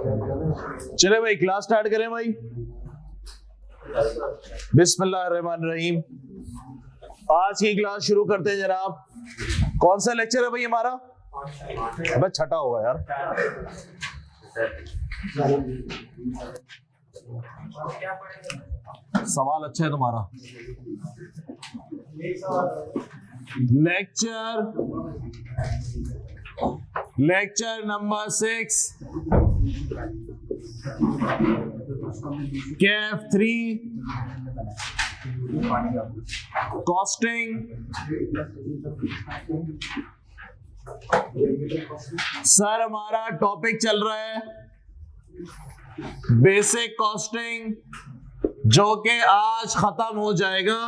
चले भाई class start करें भाई। बिस्मिल्लाहिर्रहमानिर्रहीम। आज की क्लास शुरू करते हैं जनाब। कौन सा लेक्चर है भाई हमारा? अबे छठा होगा यार। सवाल अच्छा है तुम्हारा। Lecture number 6 Kaif 3 costing. Sir हमारा टॉपिक चल रहा है बेसिक कॉस्टिंग, जो कि आज खत्म हो जाएगा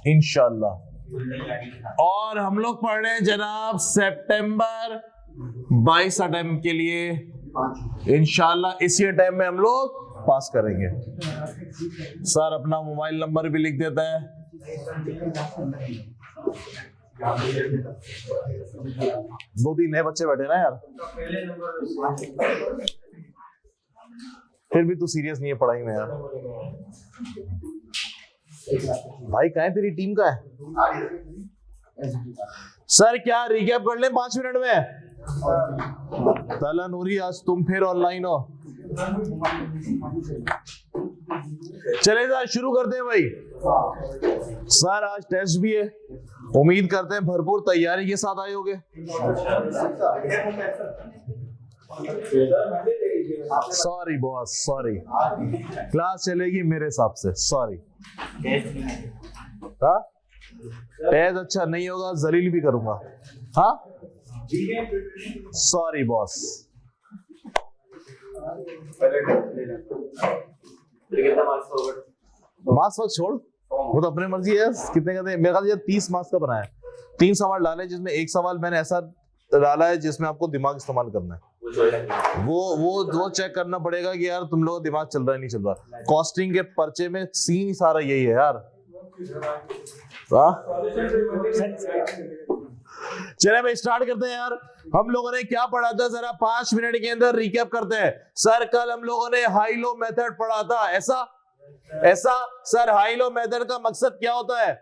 इंशाल्लाह। और हम लोग पढ़ रहे हैं जनाब सितंबर 22 अटेम्प्ट के लिए। इंशाल्लाह इसी अटेम्प्ट में हम लोग पास करेंगे। सर अपना मोबाइल नंबर भी लिख देता है। दो तीन नए बच्चे बैठे ना यार, फिर भी तू सीरियस नहीं है पढ़ाई में यार। भाई कहाँ है तेरी टीम का है? सर क्या रिकैप कर लें 5 मिनट में? ताला नूरी आज तुम फिर ऑनलाइन हो। चले सर शुरू करते हैं भाई। सर आज टेस्ट भी है, उम्मीद करते हैं भरपूर तैयारी के साथ आए होगे। सॉरी बॉस सॉरी, क्लास चलेगी मेरे हिसाब से। सॉरी टेस्ट अच्छा नहीं होगा, जलील भी करूंगा। हाँ सॉरी बॉस। मार्क्स वक्त छोड़, वो तो अपने मर्जी है। कितने कहते हैं? मेरे ख्याल 30 मार्क्स का बनाया है। 3 सवाल डाले जिसमें एक सवाल मैंने ऐसा डाला है जिसमें आपको दिमाग इस्तेमाल करना है। वो चेक करना पड़ेगा कि यार तुम लोग दिमाग चल रहा है नहीं चल रहा। कॉस्टिंग के पर्चे में सीन ही सारा यही है यार। चले भाई स्टार्ट करते हैं यार। हम लोगों ने क्या पढ़ा था जरा 5 मिनट के अंदर रिकैप करते हैं। सर कल हम लोगों ने हाई लो मेथड पढ़ा था। ऐसा सर हाई लो मेथड का मकसद क्या होता है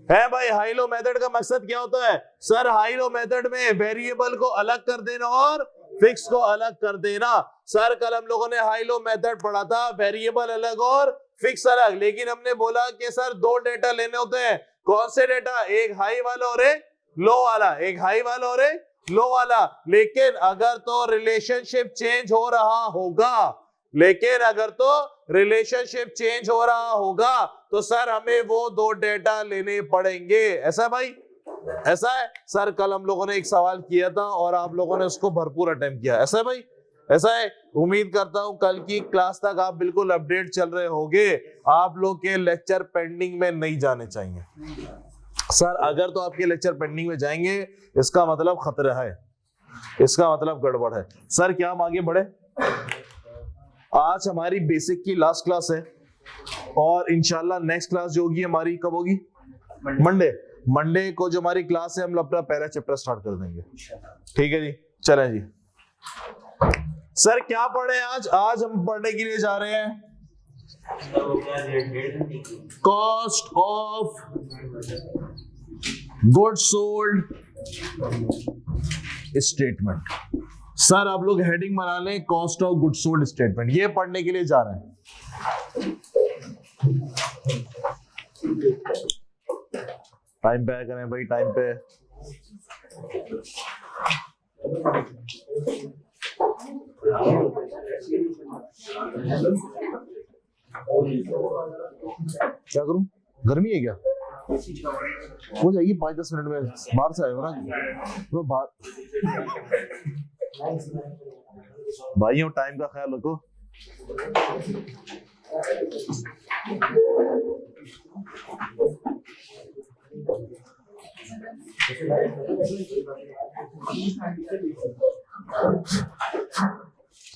भाई? हाई लो मेथड का मकसद क्या होता है? सर हाई लो मेथड में वेरिएबल को अलग कर देना और फिक्स को अलग कर देना। सर कल हम लोगों ने हाई लो मेथड पढ़ा था, वेरिएबल अलग और फिक्स अलग। लेकिन हमने बोला कि सर 2 डेटा लेने होते हैं। कौन से डेटा? एक हाई वाला और एक लो वाला। एक हाई वाला और एक लो वाला। लेकिन अगर तो रिलेशनशिप चेंज हो रहा होगा तो सर हमें वो 2 डेटा लेने पड़ेंगे। ऐसा है भाई? ऐसा है सर। कल हम लोगों ने एक सवाल किया था और आप लोगों ने उसको भरपूर अटेम्प्ट किया। ऐसा है भाई? ऐसा है। उम्मीद करता हूं कल की क्लास तक आप बिल्कुल अपडेट चल रहे होंगे। आप लोग के लेक्चर पेंडिंग में नहीं जाने चाहिए। सर अगर तो आपके लेक्चर पेंडिंग में जाएंगे इसका मतलब खतरा है, इसका मतलब गड़बड़ है। सर क्या हम आगे बढ़े? आज हमारी बेसिक की लास्ट क्लास है और इंशाल्लाह नेक्स्ट क्लास जो होगी हमारी कब होगी? मंडे को जो हमारी क्लास है हम अपना पहला चैप्टर स्टार्ट कर देंगे। ठीक है जी, चलें जी। सर क्या पढ़े आज? आज हम पढ़ने के लिए जा रहे हैं cost of goods sold statement. Sir आप लोग हेडिंग बना लें cost of goods sold statement. ये पढ़ने के लिए जा रहे हैं। टाइम पे करें भाई, टाइम पे। क्या करूं? गर्मी है क्या? हो जाएगी 5-10 मिनट में। बाहर से आए हो ना तो भाइयों टाइम का ख्याल रखो।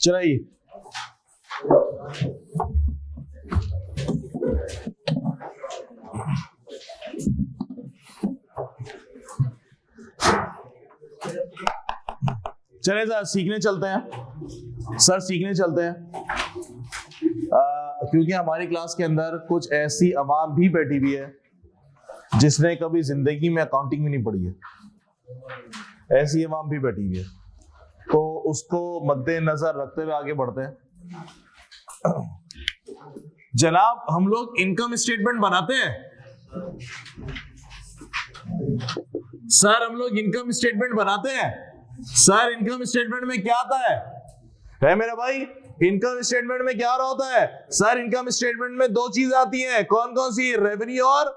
चलिए चले सर सीखने चलते हैं, सर सीखने चलते हैं। क्योंकि हमारी क्लास के अंदर कुछ ऐसी अवाम भी बैठी हुई है जिसने कभी जिंदगी में अकाउंटिंग भी नहीं पढ़ी है, ऐसी अवाम भी बैठी हुई है, तो उसको मद्देनजर रखते हुए आगे बढ़ते हैं। जनाब हम लोग इनकम स्टेटमेंट बनाते हैं सर, हम लोग इनकम स्टेटमेंट बनाते हैं सर। इनकम स्टेटमेंट में क्या आता है मेरा भाई? इनकम स्टेटमेंट में क्या होता है सर? इनकम स्टेटमेंट में दो चीज आती हैं, कौन कौन सी? रेवेन्यू और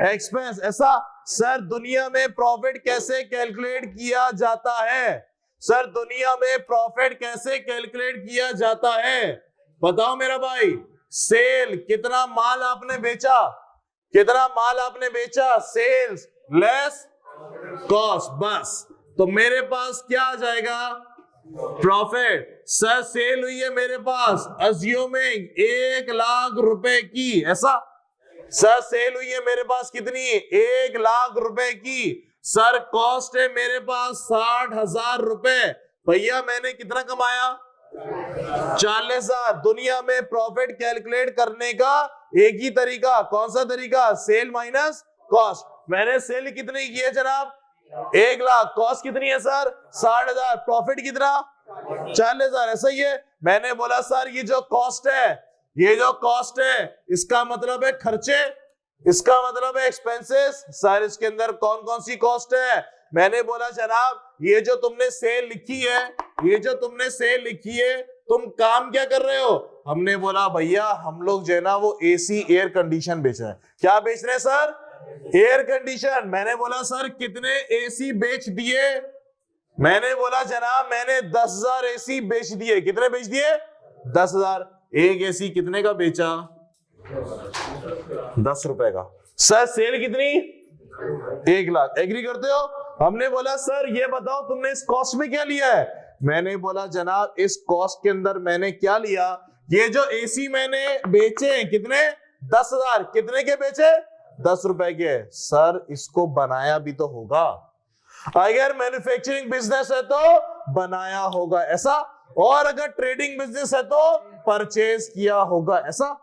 एक्सपेंस। ऐसा सर दुनिया में प्रॉफिट कैसे कैलकुलेट किया जाता है? सर दुनिया में प्रॉफिट कैसे कैलकुलेट किया जाता है बताओ मेरा भाई। सेल, कितना माल आपने बेचा, कितना माल आपने बेचा, सेल्स लेस कॉस्ट, बस। तो मेरे पास क्या आ जाएगा? प्रॉफिट। सर सेल हुई है मेरे पास अज्यूमिंग 1 लाख रुपए की, ऐसा सर सेल हुई है मेरे पास कितनी? 1 लाख रुपए की। सर कॉस्ट है मेरे पास 60,000 रुपए। भैया मैंने कितना कमाया? 40,000। दुनिया में प्रॉफिट कैलकुलेट करने का एक ही तरीका, कौन सा तरीका? Sale minus cost. मैंने सेल कितनी की है जनाब? 1 लाख। कॉस्ट कितनी है सर? 60,000। प्रॉफिट कितना? 40,000। ऐसा ही है। मैंने बोला सर ये जो कॉस्ट है, ये जो कॉस्ट है इसका मतलब है खर्चे, इसका मतलब है एक्सपेंसेस। सर इसके अंदर कौन कौन सी कॉस्ट है? मैंने बोला जनाब ये जो तुमने सेल लिखी है, ये जो तुमने सेल लिखी है, तुम काम क्या कर रहे हो? हमने बोला भैया हम लोग जो है ना वो एसी एयर कंडीशन बेच रहे हैं। क्या बेच रहे हैं सर? Air condition. मैंने बोला सर कितने एसी बेच दिए? मैंने बोला जनाब मैंने 10,000 एसी बेच दिए। कितने बेच दिए? 10,000। एक एसी कितने का बेचा? 10 रुपए का। सर सेल कितनी? 1 लाख। एग्री करते हो? हमने बोला सर ये बताओ तुमने इस कॉस्ट में क्या लिया है? मैंने बोला जनाब इस कॉस्ट के अंदर मैंने क्या लिया, ये जो एसी मैंने बेचे कितने? 10,000। कितने के बेचे? 10 रुपए के। सर इसको बनाया भी तो होगा, अगर मैन्युफैक्चरिंग बिजनेस है तो बनाया होगा, ऐसा। और अगर ट्रेडिंग बिजनेस है तो परचेज किया होगा, ऐसा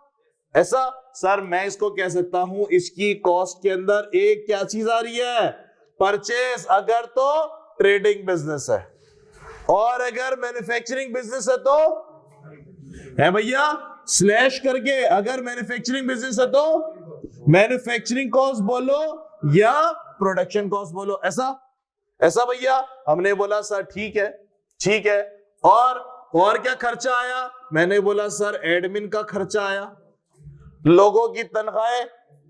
ऐसा। सर मैं इसको कह सकता हूं इसकी कॉस्ट के अंदर एक क्या चीज आ रही है? परचेज, अगर तो ट्रेडिंग बिजनेस है। और अगर मैन्युफैक्चरिंग बिजनेस है तो है भैया स्लैश करके, अगर मैन्युफैक्चरिंग बिजनेस है तो मैन्युफैक्चरिंग कॉस्ट बोलो या प्रोडक्शन कॉस्ट बोलो, ऐसा ऐसा भैया। हमने बोला सर ठीक है ठीक है। और क्या खर्चा आया? मैंने बोला सर एडमिन का खर्चा आया, लोगों की तनख्वाहें,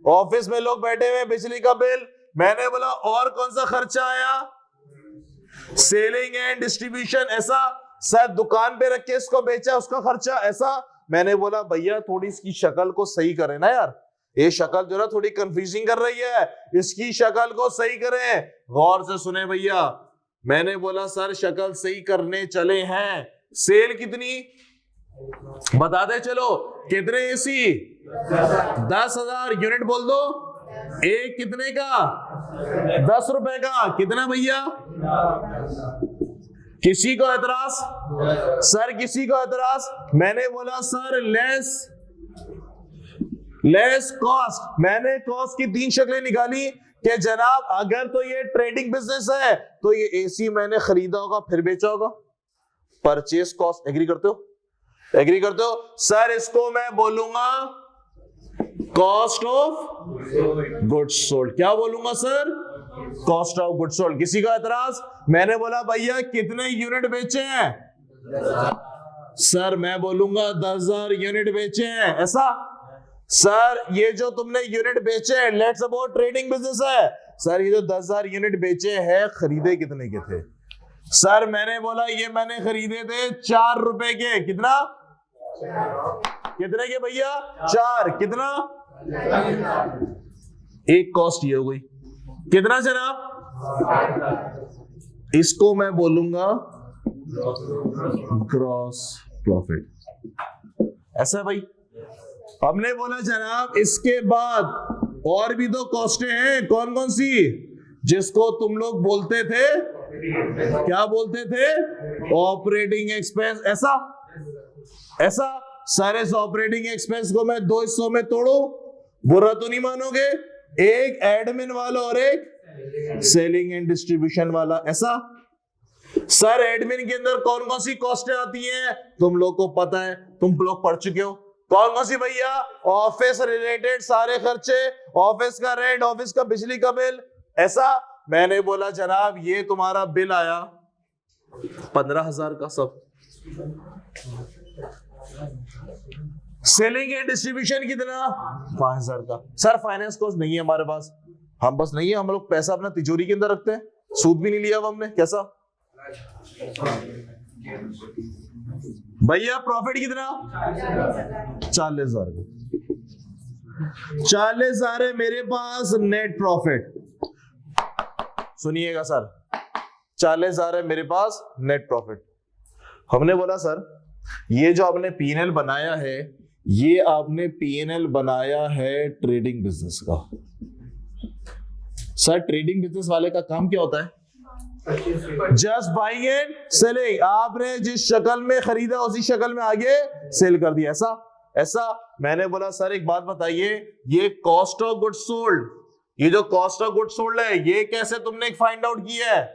ऑफिस में लोग बैठे हुए, बिजली का बिल। मैंने बोला और कौन सा खर्चा आया? सेलिंग एंड डिस्ट्रीब्यूशन, ऐसा। सर दुकान पे रख के इसको बेचा, उसका खर्चा, ऐसा। मैंने बोला भैया थोड़ी इसकी शक्ल को सही करें ना यार, ये शक्ल जो ना थोड़ी कंफ्यूजिंग कर रही है, इसकी शक्ल को सही करें, गौर से सुने भैया। मैंने बोला सर शक्ल सही करने चले हैं। सेल कितनी बता दे चलो, कितने एसी? 10,000 यूनिट बोल दो। एक कितने का? 10 रुपए का। कितना भैया? किसी को एतराज? सर किसी को एतराज? मैंने बोला सर लेस कॉस्ट। मैंने कॉस्ट की 3 शक्लें निकाली कि जनाब अगर तो ये ट्रेडिंग बिजनेस है तो ये एसी मैंने खरीदा होगा फिर बेचा होगा, परचेज कॉस्ट। एग्री करते हो? एग्री करते हो? सर इसको मैं बोलूंगा कॉस्ट ऑफ गुड्स सोल्ड। क्या बोलूंगा sir? Cost of goods sold. किसी का एतराज? मैंने बोला भैया कितने यूनिट बेचे हैं? सर मैं बोलूंगा 10,000 यूनिट बेचे हैं, ऐसा। सर ये जो तुमने यूनिट बेचे हैं, लेट्स सपोज ट्रेडिंग बिजनेस है, सर ये जो 10,000 यूनिट बेचे हैं खरीदे कितने के थे? सर मैंने बोला ये मैंने खरीदे थे 4 रुपए के। कितना? कितने के भैया? 4। कितना? एक कॉस्ट ये हो गई। कितना जनाब? इसको मैं बोलूंगा ग्रॉस प्रॉफिट, ऐसा भाई। हमने बोला जनाब इसके बाद और भी 2 कॉस्टें हैं, कौन कौन सी? जिसको तुम लोग बोलते थे क्या बोलते थे? Operating expense. ऐसा ऐसा सारे ऑपरेटिंग एक्सपेंस को मैं दो हिस्सों में तोड़ू, बुरा तो नहीं मानोगे? एक एडमिन वाला और एक सेलिंग एंड डिस्ट्रीब्यूशन वाला। ऐसा सर एडमिन के अंदर कौन कौन सी कॉस्टें आती हैं तुम लोग को पता है, तुम लोग पढ़ चुके हो। कौन कौन सी भैया? ऑफिस रिलेटेड सारे खर्चे, ऑफिस का रेंट, ऑफिस का बिजली का बिल। ऐसा मैंने बोला जनाब ये तुम्हारा बिल आया 15,000 का सब। सेलिंग एंड डिस्ट्रीब्यूशन कितना? 5,000 का। सर फाइनेंस कॉस्ट नहीं है हमारे पास, हम बस नहीं है, हम लोग पैसा अपना तिजोरी के अंदर रखते हैं, सूद भी नहीं लिया अब हमने। कैसा भैया? प्रॉफिट कितना? 40,000 का। 40,000 है मेरे पास नेट प्रॉफिट। सुनिएगा सर, 40,000 है मेरे पास नेट प्रॉफिट। हमने बोला सर ये जो आपने पीएनएल बनाया है, ये आपने पीएनएल बनाया है ट्रेडिंग बिजनेस का। सर ट्रेडिंग बिजनेस वाले का काम क्या होता है? Just buying and selling. आपने जिस शक्ल में खरीदा उसी शक्ल में आगे सेल कर दिया। ऐसा ऐसा मैंने बोला सर एक बात बताइए, ये कॉस्ट ऑफ गुड्स सोल्ड, ये जो कॉस्ट ऑफ गुड्स सोल्ड है ये कैसे तुमने फाइंड आउट किया है?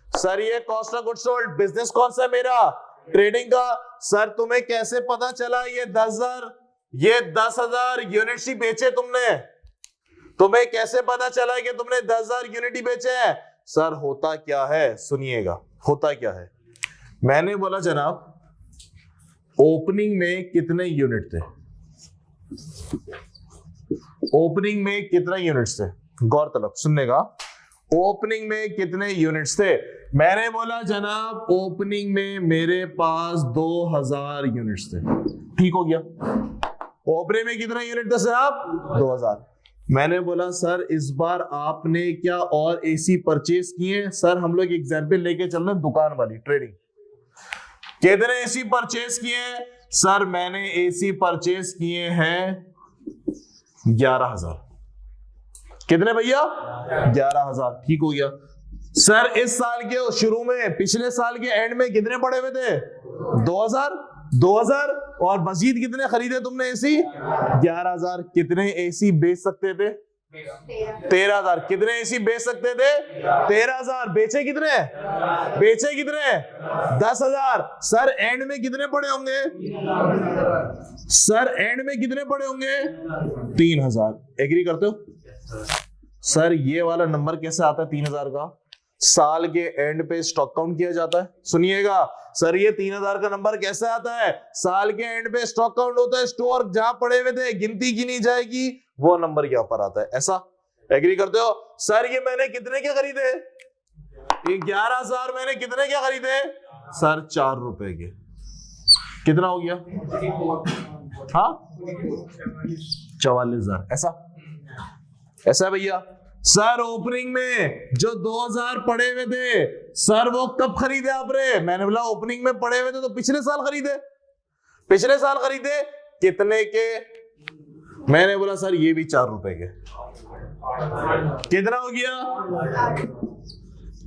सर ये cost of goods sold business कौन सा है मेरा? ट्रेडिंग का। सर तुम्हें कैसे पता चला ये 10,000 यूनिट्स ही बेचे तुमने? तुम्हें कैसे पता चला कि तुमने 10,000 यूनिट ही बेचे हैं? सर होता क्या है सुनिएगा, होता क्या है। मैंने बोला जनाब ओपनिंग में कितने यूनिट थे? ओपनिंग में कितने यूनिट्स थे? गौरतलब सुनने का, ओपनिंग में कितने यूनिट्स थे? मैंने बोला जनाब ओपनिंग में मेरे पास 2,000 यूनिट्स थे। ठीक हो गया। ओपनिंग में कितने यूनिट थे साहब? 2,000। मैंने बोला सर इस बार आपने क्या और एसी परचेज किए? सर हम लोग एग्जाम्पल लेके चल रहे हैं दुकान वाली ट्रेडिंग। कितने एसी परचेज किए? सर मैंने एसी परचेज किए हैं 11,000। कितने भैया? 11,000। ठीक हो गया। सर इस साल के शुरू में, पिछले साल के एंड में कितने पड़े हुए थे? 2,000 और मजीद कितने खरीदे तुमने एसी? 11,000। कितने एसी बेच सकते थे? 13,000। कितने एसी बेच सकते थे? 13,000। बेचे कितने? 10,000। सर एंड में कितने पड़े होंगे? सर एंड में कितने पड़े होंगे? 3,000। एग्री करते हो? सर ये वाला नंबर कैसे आता है 3,000 का? साल के एंड पे स्टॉक काउंट किया जाता है। सुनिएगा सर ये 3,000 का नंबर कैसे आता है? साल के एंड पे स्टॉक काउंट होता है, स्टोर जहां पड़े हुए थे गिनती गिनी जाएगी, वो नंबर यहाँ पर आता है। ऐसा एग्री करते हो? सर ये मैंने कितने के खरीदे? 11,000 मैंने कितने के खरीदे? सर 4 रुपए के। कितना हो गया? हाँ 44,000। ऐसा है भैया। सर ओपनिंग में जो 2,000 पड़े हुए थे सर वो कब खरीदे आपने? मैंने बोला ओपनिंग में पड़े हुए थे तो पिछले साल खरीदे। पिछले साल खरीदे कितने के? मैंने बोला सर ये भी 4 रुपए के। कितना हो गया?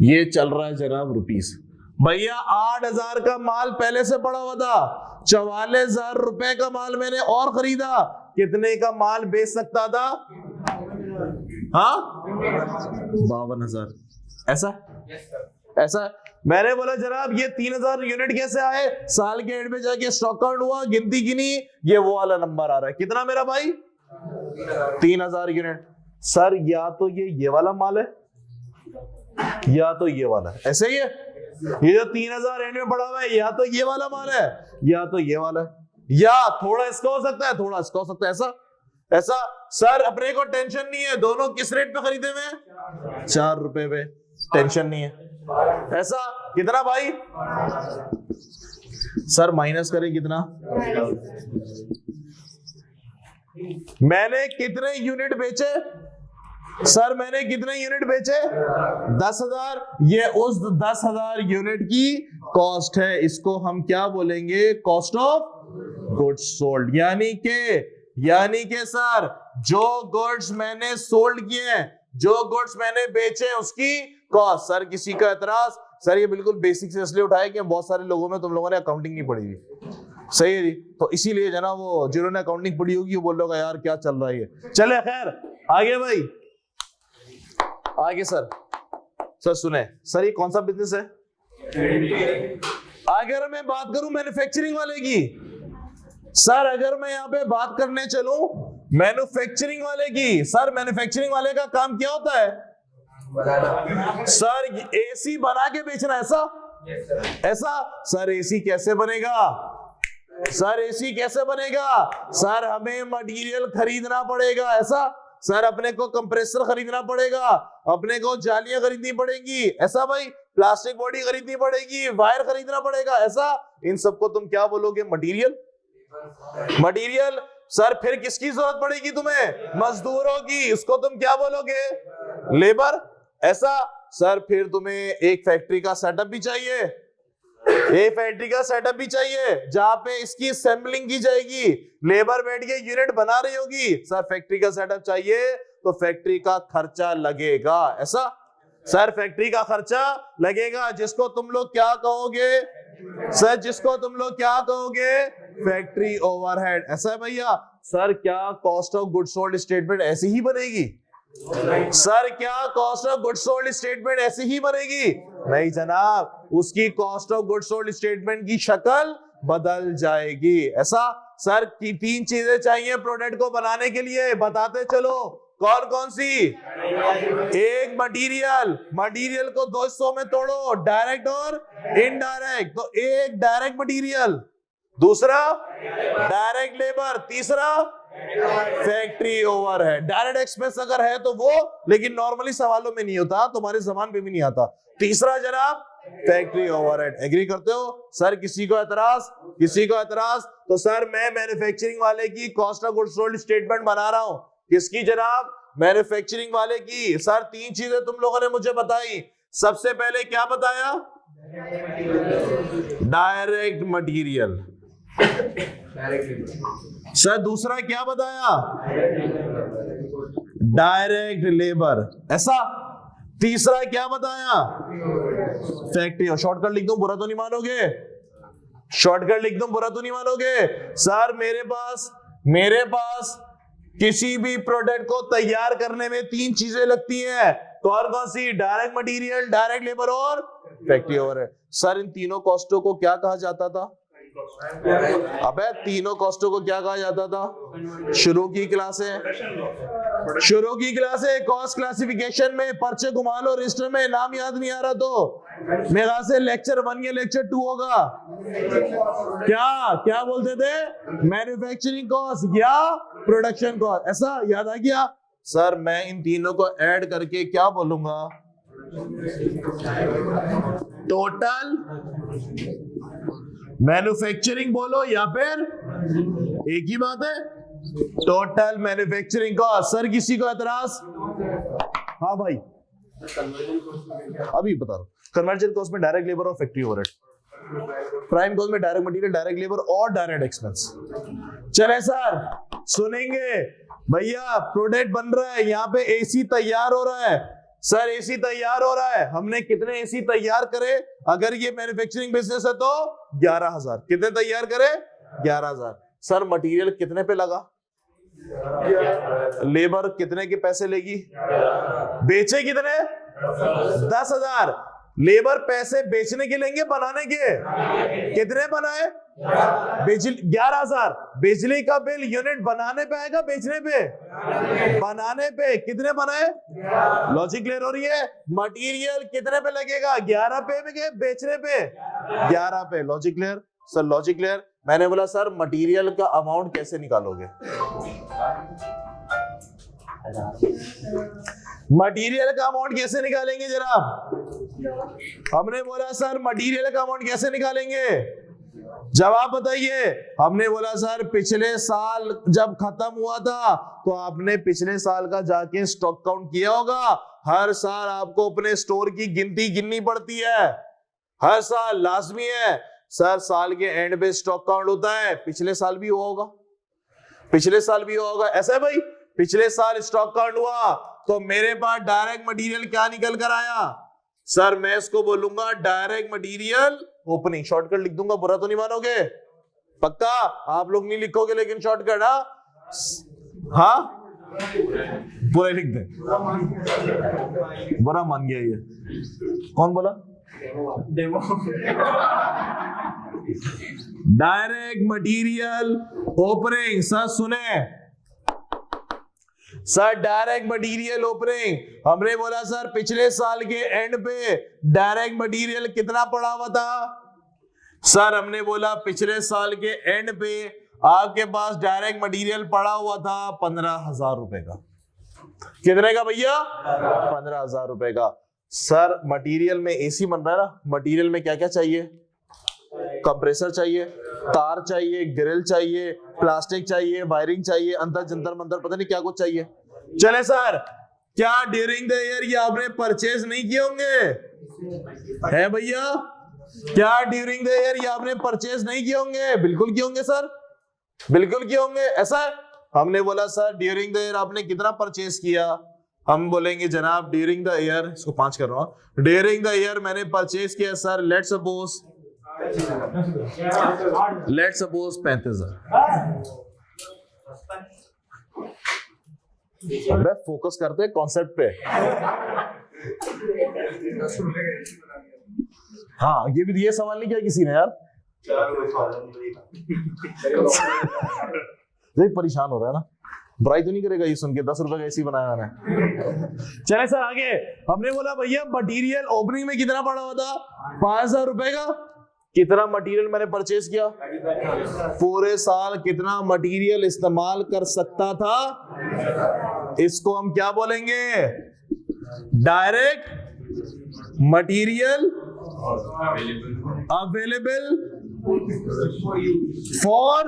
ये चल रहा है जनाब रुपीस। भैया 8,000 का माल पहले से पड़ा हुआ था, 44,000 रुपए का माल मैंने और खरीदा। कितने का माल बेच सकता था? हाँ 52,000। ऐसा मैंने बोला जनाब ये 3,000 यूनिट कैसे आए? साल के एंड में जाके स्टॉक काउंट हुआ, गिनती गिनी, ये वो वाला नंबर आ रहा है। कितना मेरा भाई? 3,000 यूनिट। सर या तो ये वाला माल है या तो ये वाला है। ऐसे ही है, ये जो 3,000 एंड में पड़ा हुआ है या तो ये वाला माल है या तो ये वाला है, या थोड़ा इसका हो सकता है थोड़ा इसका हो सकता है। ऐसा सर अपने को टेंशन नहीं है, दोनों किस रेट पे खरीदे हुए हैं? 4 रुपए पे। टेंशन नहीं है। ऐसा कितना भाई? सर माइनस करें कितना? मैंने कितने यूनिट बेचे? सर मैंने कितने यूनिट बेचे? 10,000। ये उस 10,000 यूनिट की कॉस्ट है, इसको हम क्या बोलेंगे? Cost of goods sold. यानी के सर जो गुड्स मैंने सोल्ड किए हैं, जो गुड्स मैंने बेचे उसकी कॉस्ट। सर किसी का एतराज? सर ये बिल्कुल बेसिक से इसलिए उठाया कि बहुत सारे लोगों में तुम लोगों ने अकाउंटिंग नहीं पढ़ी हुई। सही है जी, तो इसीलिए जना वो जिन्होंने अकाउंटिंग पढ़ी होगी वो बोल रहा होगा यार क्या चल रहा है ये। चले खैर आगे भाई, आगे सर। सर सुने सर, ये कौन सा बिजनेस है? अगर मैं बात करूं मैन्युफैक्चरिंग वाले की, सर अगर मैं यहाँ पे बात करने चलूं मैन्युफैक्चरिंग वाले की, सर मैन्युफैक्चरिंग वाले का काम क्या होता है? सर एसी बना के बेचना, ऐसा ऐसा? सर एसी कैसे बनेगा? सर एसी कैसे बनेगा? सर हमें मटेरियल खरीदना पड़ेगा, ऐसा? सर अपने को कंप्रेसर खरीदना पड़ेगा, अपने को जालियां खरीदनी पड़ेगी, ऐसा भाई? प्लास्टिक बॉडी खरीदनी पड़ेगी, वायर खरीदना पड़ेगा, ऐसा? इन सबको तुम क्या बोलोगे? मटेरियल। मटेरियल। सर फिर किसकी जरूरत पड़ेगी तुम्हें? मजदूरों की, उसको तुम क्या बोलोगे? लेबर, ऐसा? सर फिर तुम्हें एक फैक्ट्री का सेटअप भी चाहिए, एक फैक्ट्री का सेटअप भी चाहिए जहां पे इसकी असेंबलिंग की जाएगी, लेबर बैठ के यूनिट बना रही होगी। सर फैक्ट्री का सेटअप चाहिए तो फैक्ट्री का खर्चा लगेगा, ऐसा? सर फैक्ट्री का खर्चा लगेगा, जिसको तुम लोग क्या कहोगे? सर जिसको तुम लोग क्या कहोगे? फैक्ट्री ओवरहेड, ऐसा है भैया? सर क्या cost of goods sold statement ऐसी ही बनेगी? सर क्या cost of goods sold statement ऐसी ही बनेगी? नहीं जनाब, उसकी cost of goods sold statement की शक्ल बदल जाएगी, ऐसा? सर की 3 चीजें चाहिए प्रोडक्ट को बनाने के लिए, बताते चलो कौन कौन सी? एक मटेरियल, मटेरियल को 2 हिस्सों में तोड़ो, डायरेक्ट और इनडायरेक्ट। तो एक डायरेक्ट मटेरियल, दूसरा डायरेक्ट लेबर, तीसरा फैक्ट्री ओवरहेड। डायरेक्ट एक्सपेंस अगर है तो वो, लेकिन नॉर्मली सवालों में नहीं होता, तुम्हारे जबान पे भी नहीं आता। तीसरा जनाब फैक्ट्री ओवरहेड। एग्री करते हो? सर किसी को एतराज? किसी को एतराज? तो सर मैं मैन्युफैक्चरिंग वाले की cost of goods sold statement बना रहा हूं। किसकी जनाब? मैन्युफैक्चरिंग वाले की। सर 3 चीजें तुम लोगों ने मुझे बताई। सबसे पहले क्या बताया? Direct material. सर दूसरा क्या बताया? डायरेक्ट लेबर, ऐसा? तीसरा क्या बताया? फैक्ट्री। और शॉर्टकट लिख दूं, बुरा तो नहीं मानोगे? शॉर्टकट लिख दूं, बुरा तो नहीं मानोगे? सर मेरे पास किसी भी प्रोडक्ट को तैयार करने में 3 चीजें लगती हैं। कौन कौन सी? डायरेक्ट मटेरियल, डायरेक्ट लेबर और फैक्ट्री ओवरहेड। सर इन तीनों कॉस्टों को क्या कहा जाता था? अबे तीनों कॉस्टों को क्या कहा जाता था? शुरू की क्लासें कॉस्ट क्लासिफिकेशन में पर्चे घुमा लो, रजिस्टर में नाम याद नहीं आ रहा तो मेरा से लेक्चर 1 या लेक्चर 2 होगा। क्या बोलते थे? मैन्युफैक्चरिंग कॉस्ट या प्रोडक्शन कॉस्ट, ऐसा याद आ गया? सर मैं इन तीनों को ऐड करके क्या बोलूंगा? टोटल मैन्युफैक्चरिंग बोलो या फिर एक ही बात है, टोटल मैन्युफैक्चरिंग कॉस्ट। सर किसी को एतराज? हाँ भाई अभी बता रहा हूं। कन्वर्जन कॉस्ट में डायरेक्ट लेबर और फैक्ट्री ओवरहेड, प्राइम कॉस्ट में डायरेक्ट मटेरियल, डायरेक्ट लेबर और डायरेक्ट एक्सपेंस। चले सर सुनेंगे भैया, प्रोडक्ट बन रहा है, यहाँ पे एसी तैयार हो रहा है। सर एसी तैयार हो रहा है, हमने कितने एसी तैयार करे? अगर ये मैन्युफैक्चरिंग बिजनेस है तो 11,000। कितने तैयार करे? 11,000। सर मटेरियल कितने पे लगा? लेबर कितने के पैसे लेगी? बेचे कितने? 10,000। लेबर पैसे बेचने के लेंगे बनाने के? कितने बनाए? 11,000। बिजली का बिल यूनिट बनाने पे आएगा बेचने पे? बनाने पे। कितने बनाए? लॉजिक क्लियर हो रही है? मटेरियल कितने पे लगेगा? 11 पे, बेचने पे 11 पे। Logic clear? Sir logic clear? मैंने बोला सर मटेरियल का अमाउंट कैसे निकालोगे? मटेरियल का अमाउंट कैसे निकालेंगे जनाब? हमने बोला सर मटेरियल का अमाउंट कैसे निकालेंगे? जवाब बताइए। हमने बोला सर पिछले साल जब खत्म हुआ था तो आपने पिछले साल का जाके स्टॉक काउंट किया होगा। हर साल आपको अपने स्टोर की गिनती गिननी पड़ती है, हर साल लाजमी है। सर साल के एंड पे स्टॉक काउंट होता है, पिछले साल भी हुआ होगा, पिछले साल भी हुआ होगा, ऐसा है भाई? पिछले साल स्टॉक काउंट हुआ तो मेरे पास डायरेक्ट मटेरियल क्या निकल कर आया? सर मैं इसको बोलूंगा डायरेक्ट मटेरियल ओपनिंग, शॉर्टकट लिख दूंगा, बुरा तो नहीं मानोगे? पक्का आप लोग नहीं लिखोगे लेकिन शॉर्टकट? हाँ पूरा लिख दे, बुरा मान गया ये। कौन बोला? Direct material opening. सर सुने सर, डायरेक्ट मटेरियल ओपनिंग हमने बोला सर पिछले साल के एंड पे डायरेक्ट मटेरियल कितना पड़ा हुआ था? सर हमने बोला पिछले साल के एंड पे आपके पास डायरेक्ट मटेरियल पड़ा हुआ था 15,000 रुपए का। कितने का भैया? 15,000 रुपए का। सर मटेरियल में एसी बन रहा है ना, मटेरियल में क्या क्या चाहिए? कंप्रेसर चाहिए, तार चाहिए, ग्रिल चाहिए, प्लास्टिक चाहिए, वायरिंग चाहिए, अंदर जंतर मंतर पता नहीं क्या कुछ चाहिए। चले सर, क्या ड्यूरिंग द ईयर ये आपने परचेज नहीं किए होंगे? है भैया? क्या ड्यूरिंग द ईयर ये आपने परचेज नहीं किए होंगे? बिल्कुल किए होंगे सर, बिल्कुल किए होंगे। ऐसा है? हमने बोला सर ड्यूरिंग द ईयर आपने कितना परचेज किया? हम बोलेंगे जनाब ड्यूरिंग द ईयर, इसको 5 कर रहा हूं, ड्यूरिंग द ईयर मैंने परचेज किया सर, लेट्स सपोज 35,000। अबे फोकस करते कॉन्सेप्ट पे। हाँ ये सवाल नहीं किया किसी ने यार। परेशान हो रहा है ना, बुराई तो नहीं करेगा ये सुन के? 10 रुपए का ऐसी बनाया मैंने। चले सर आगे। हमने बोला भैया मटेरियल ओपनिंग में कितना पड़ा हुआ था? 5,000 रुपए का। कितना मटेरियल मैंने परचेज किया? पूरे साल कितना मटेरियल इस्तेमाल कर सकता था? इसको हम क्या बोलेंगे? Direct material available for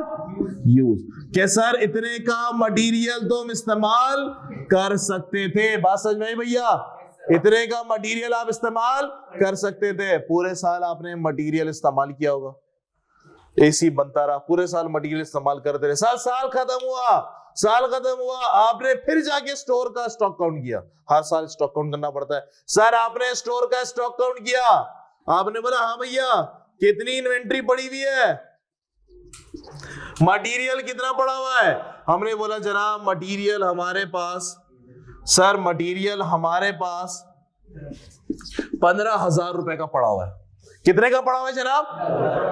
use. क्या सर इतने का मटेरियल तो हम इस्तेमाल कर सकते थे? बात समझ में आई भैया? इतने का मटेरियल आप इस्तेमाल कर सकते थे। पूरे साल आपने मटेरियल इस्तेमाल किया होगा, एसी बनता रहा, पूरे साल मटेरियल इस्तेमाल करते रहे। साल खत्म हुआ, साल खत्म हुआ, आपने फिर जाके स्टोर का स्टॉक काउंट किया। हर साल स्टॉक काउंट करना पड़ता है। सर आपने स्टोर का स्टॉक काउंट किया, आपने बोला हाँ भैया कितनी इन्वेंट्री पड़ी हुई है, मटेरियल कितना पड़ा हुआ है? हमने बोला जनाब मटेरियल हमारे पास, सर मटेरियल हमारे पास 15,000 रुपए का पड़ा हुआ है। कितने का पड़ा हुआ है जनाब?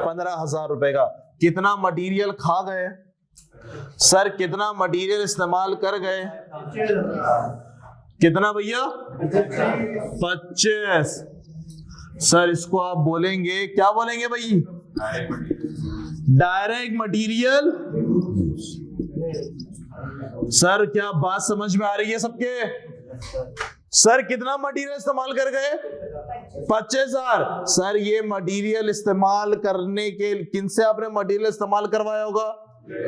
15,000 रुपए का। कितना मटेरियल खा गए? सर कितना मटेरियल इस्तेमाल कर गए? कितना भैया? 25। सर इसको आप बोलेंगे, क्या बोलेंगे भाई? Direct material. सर क्या बात समझ में आ रही है सबके? सर कितना मटेरियल इस्तेमाल कर गए? 25,000। सर ये मटेरियल इस्तेमाल करने के किन से आपने मटेरियल इस्तेमाल करवाया होगा?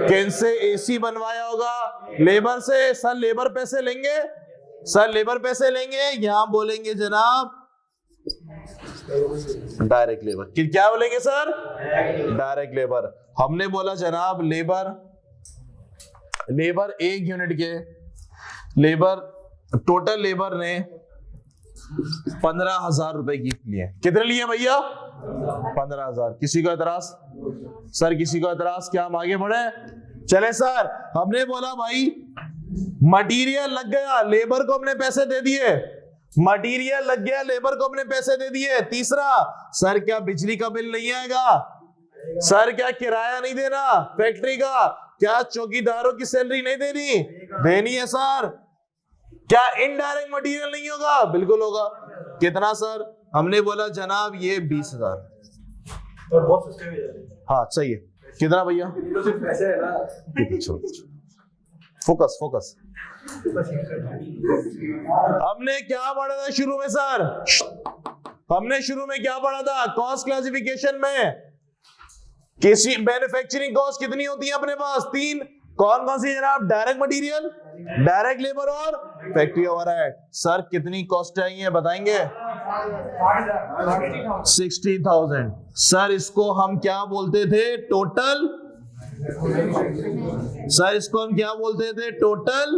किन से? एसी बनवाया होगा, लेबर से। सर लेबर पैसे लेंगे, सर लेबर पैसे लेंगे, यहां बोलेंगे जनाब डायरेक्ट लेबर। क्या बोलेंगे सर? Direct labour. हमने बोला जनाब लेबर, लेबर 1 यूनिट के लेबर, टोटल लेबर ने 15,000 रुपए की लिए। कितने लिए भैया? 15,000। किसी का एतराज? सर किसी का एतराज? क्या हम आगे बढ़े? चले सर, हमने बोला भाई मटेरियल लग गया, लेबर को हमने पैसे दे दिए, मटेरियल लग गया, लेबर को हमने पैसे दे दिए। तीसरा, सर क्या बिजली का बिल नहीं आएगा? सर क्या किराया नहीं देना फैक्ट्री का? क्या चौकीदारों की सैलरी नहीं देनी? देनी है सर। क्या इनडायरेक्ट मटेरियल नहीं होगा? बिल्कुल होगा। कितना सर? हमने बोला जनाब ये 20,000। हाँ सही है। कितना भैया? Focus focus. हमने क्या पढ़ा था शुरू में सर? हमने शुरू में क्या पढ़ा था? कॉस्ट क्लासिफिकेशन में किसी मैन्युफैक्चरिंग कॉस्ट कितनी होती है अपने पास? 3। कौन कौन सी जनाब? डायरेक्ट मटेरियल, डायरेक्ट लेबर और फैक्ट्री ओवरहेड। सर कितनी कॉस्ट चाहिए बताएंगे? 60,000। सर इसको हम क्या बोलते थे? टोटल। सर इसको हम क्या बोलते थे? Total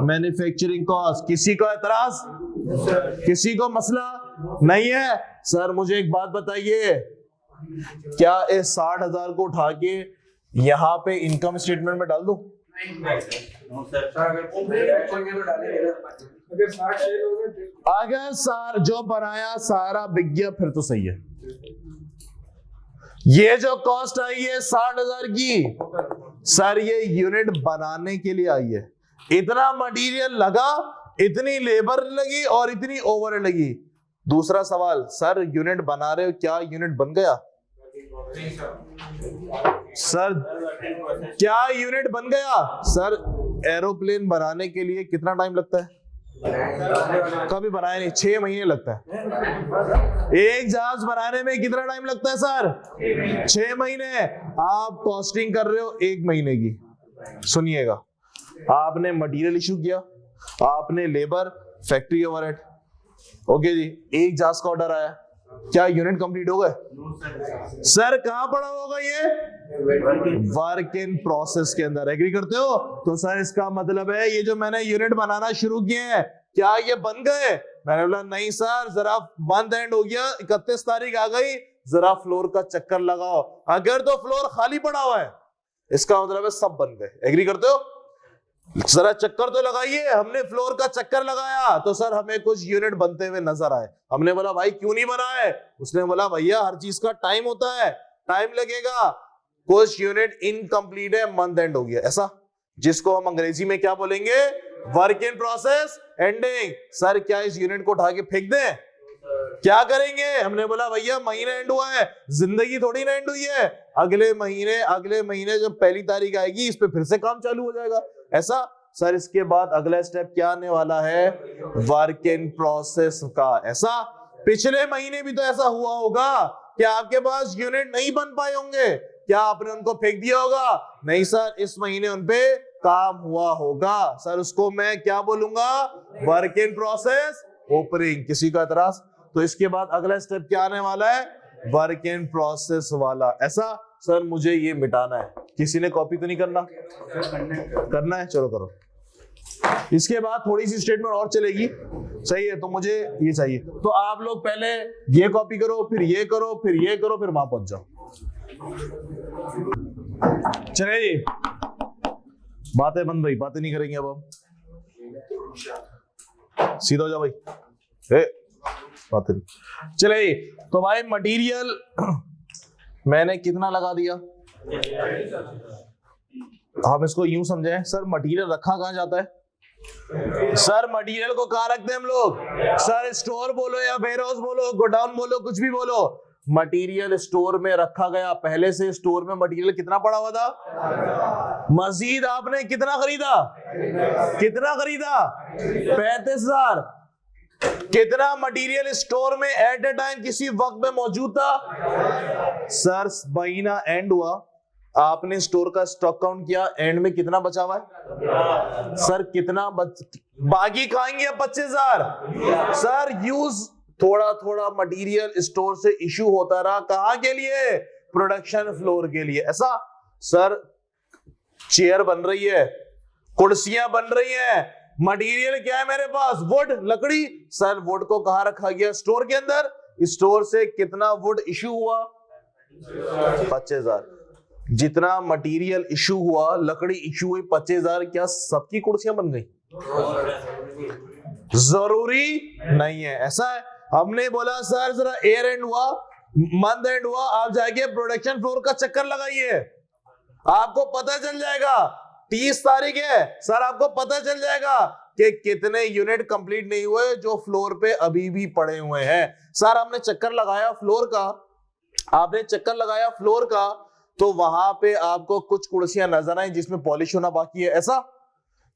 manufacturing cost. किसी को एतराज? किसी को मसला? नहीं है सर। मुझे एक बात बताइए, क्या इस 60,000 को उठा के यहाँ पे इनकम स्टेटमेंट में डाल दो? अगर सर जो बनाया सारा बिक गया फिर तो सही है। ये जो कॉस्ट आई है 60,000 की, सर ये यूनिट बनाने के लिए आई है। इतना मटेरियल लगा, इतनी लेबर लगी और इतनी ओवरहेड लगी। दूसरा सवाल, सर यूनिट बना रहे हो, क्या यूनिट बन गया? सर क्या यूनिट बन गया? सर एरोप्लेन बनाने के लिए कितना टाइम लगता है? कभी बनाया नहीं, 6 महीने लगता है। एक जहाज बनाने में कितना टाइम लगता है सर? 6 महीने। आप कॉस्टिंग कर रहे हो 1 महीने की। सुनिएगा, आपने मटेरियल इशू किया, आपने लेबर, फैक्ट्री ओवरहेड, ओके जी, एक जहाज का ऑर्डर आया, क्या यूनिट कंप्लीट हो गए? सर कहां पड़ा होगा ये? वर्क इन प्रोसेस के अंदर। एग्री करते हो? तो सर इसका मतलब है ये जो मैंने यूनिट बनाना शुरू किए हैं, क्या ये बन गए? मैंने बोला नहीं सर, जरा मंथ एंड हो गया, 31 तारीख आ गई, जरा फ्लोर का चक्कर लगाओ। अगर तो फ्लोर खाली पड़ा हुआ है, इसका मतलब है सब बन गए। एग्री करते हो? जरा चक्कर तो लगाइए। हमने फ्लोर का चक्कर लगाया तो सर हमें कुछ यूनिट बनते हुए नजर आए। हमने बोला भाई क्यों नहीं बना है? उसने बोला भैया हर चीज का टाइम होता है, टाइम लगेगा, कुछ यूनिट इनकम्प्लीट है, मंथ एंड हो गया। ऐसा, जिसको हम अंग्रेजी में क्या बोलेंगे? Work in process ending. Sir क्या इस यूनिट को उठा के फेंक दें? क्या करेंगे? हमने बोला भैया महीना एंड हुआ है, जिंदगी थोड़ी ना एंड हुई है। अगले महीने जब 1 तारीख आएगी, इस पे फिर से काम चालू हो जाएगा। ऐसा सर, इसके बाद अगला स्टेप क्या आने वाला है? वर्क इन प्रोसेस का। ऐसा पिछले महीने भी तो ऐसा हुआ होगा कि आपके पास यूनिट नहीं बन पाए होंगे, क्या आपने उनको फेंक दिया होगा? नहीं सर, इस महीने उनपे काम हुआ होगा। सर उसको मैं क्या बोलूंगा? Work in process opening. किसी का एतराज? तो इसके बाद अगला स्टेप क्या आने वाला है? वर्क इन प्रोसेस वाला। ऐसा सर मुझे ये मिटाना है। किसी ने कॉपी तो नहीं करना है? चलो करो। इसके बाद थोड़ी सी स्टेटमेंट और चलेगी, सही है? तो मुझे ये चाहिए, तो आप लोग पहले ये कॉपी करो, फिर ये करो, फिर ये करो, फिर वहां पहुंच जाओ। चले जी, बातें बंद भाई, बातें नहीं करेंगे अब हम। सीधा हो जाओ भाई, बातें नहीं। चले जी, तो भाई मटेरियल मैंने कितना लगा दिया? हम इसको यूं समझें, सर मटेरियल रखा कहां जाता है? सर मटेरियल को कहां रखते हैं हम लोग? सर स्टोर बोलो या वेयरहाउस बोलो, गोडाउन बोलो, कुछ भी बोलो, मटेरियल स्टोर में रखा गया। पहले से स्टोर में मटेरियल कितना पड़ा हुआ था? मजीद आपने कितना खरीदा? 35,000। कितना मटेरियल स्टोर में एट ए टाइम किसी वक्त में मौजूद था? सर महीना एंड हुआ, आपने स्टोर का स्टॉक काउंट किया, एंड में कितना बचा हुआ है? सर कितना बाकी खाएंगे 25,000। सर यूज थोड़ा थोड़ा मटेरियल स्टोर से इशू होता रहा, कहां के लिए? प्रोडक्शन फ्लोर के लिए। ऐसा सर चेयर बन रही है, कुर्सियां बन रही हैं, मटेरियल क्या है मेरे पास? वुड, लकड़ी। सर वुड को कहां रखा गया? स्टोर के अंदर। स्टोर से कितना वुड इशू हुआ? 25,000। जितना मटेरियल इशू हुआ, लकड़ी इशू हुई 25,000, क्या सबकी कुर्सियां बन गई? जरूरी नहीं है। ऐसा है, हमने बोला सर जरा एयर एंड हुआ, मंथ एंड हुआ, आप जाके प्रोडक्शन फ्लोर का चक्कर लगाइए, आपको पता चल जाएगा। 30 तारीख है सर, आपको पता चल जाएगा कि कितने यूनिट कंप्लीट नहीं हुए जो फ्लोर पे अभी भी पड़े हुए हैं। सर हमने चक्कर लगाया फ्लोर का, आपने चक्कर लगाया फ्लोर का, तो वहां पे आपको कुछ कुर्सियां नजर आई जिसमें पॉलिश होना बाकी है। ऐसा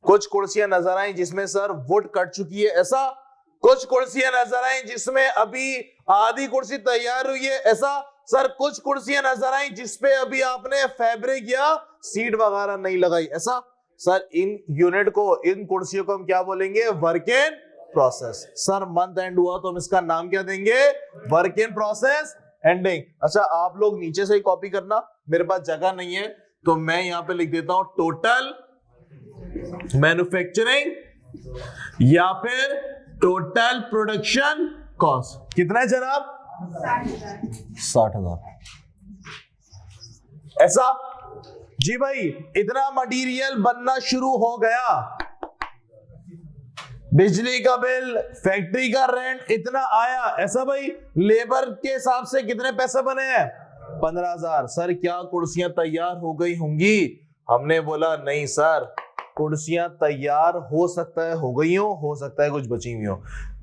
कुछ कुर्सियां नजर आई जिसमें सर वुड कट चुकी है। ऐसा कुछ कुर्सियां नजर आई जिसमें अभी आधी कुर्सी तैयार हुई है। ऐसा सर कुछ कुर्सियां नजर आई जिसपे अभी आपने फैब्रिक या सीट वगैरह नहीं लगाई। ऐसा सर इन यूनिट को, इन कुर्सियों को हम क्या बोलेंगे? Work in process. Sir month and हुआ तो हम इसका नाम क्या देंगे? Work in process ending. अच्छा आप लोग नीचे से ही कॉपी करना, मेरे पास जगह नहीं है तो मैं यहां पे लिख देता हूं टोटल मैन्युफैक्चरिंग या फिर टोटल प्रोडक्शन कॉस्ट कितना है जनाब? 60,000। ऐसा जी भाई, इतना मटेरियल बनना शुरू हो गया, बिजली का बिल, फैक्ट्री का रेंट इतना आया, ऐसा भाई। लेबर के हिसाब से कितने पैसे बने हैं? 15,000। सर क्या कुर्सियां तैयार हो गई होंगी? हमने बोला नहीं सर, कुर्सियां तैयार हो सकता है हो गई हो सकता है कुछ बची हुई हो।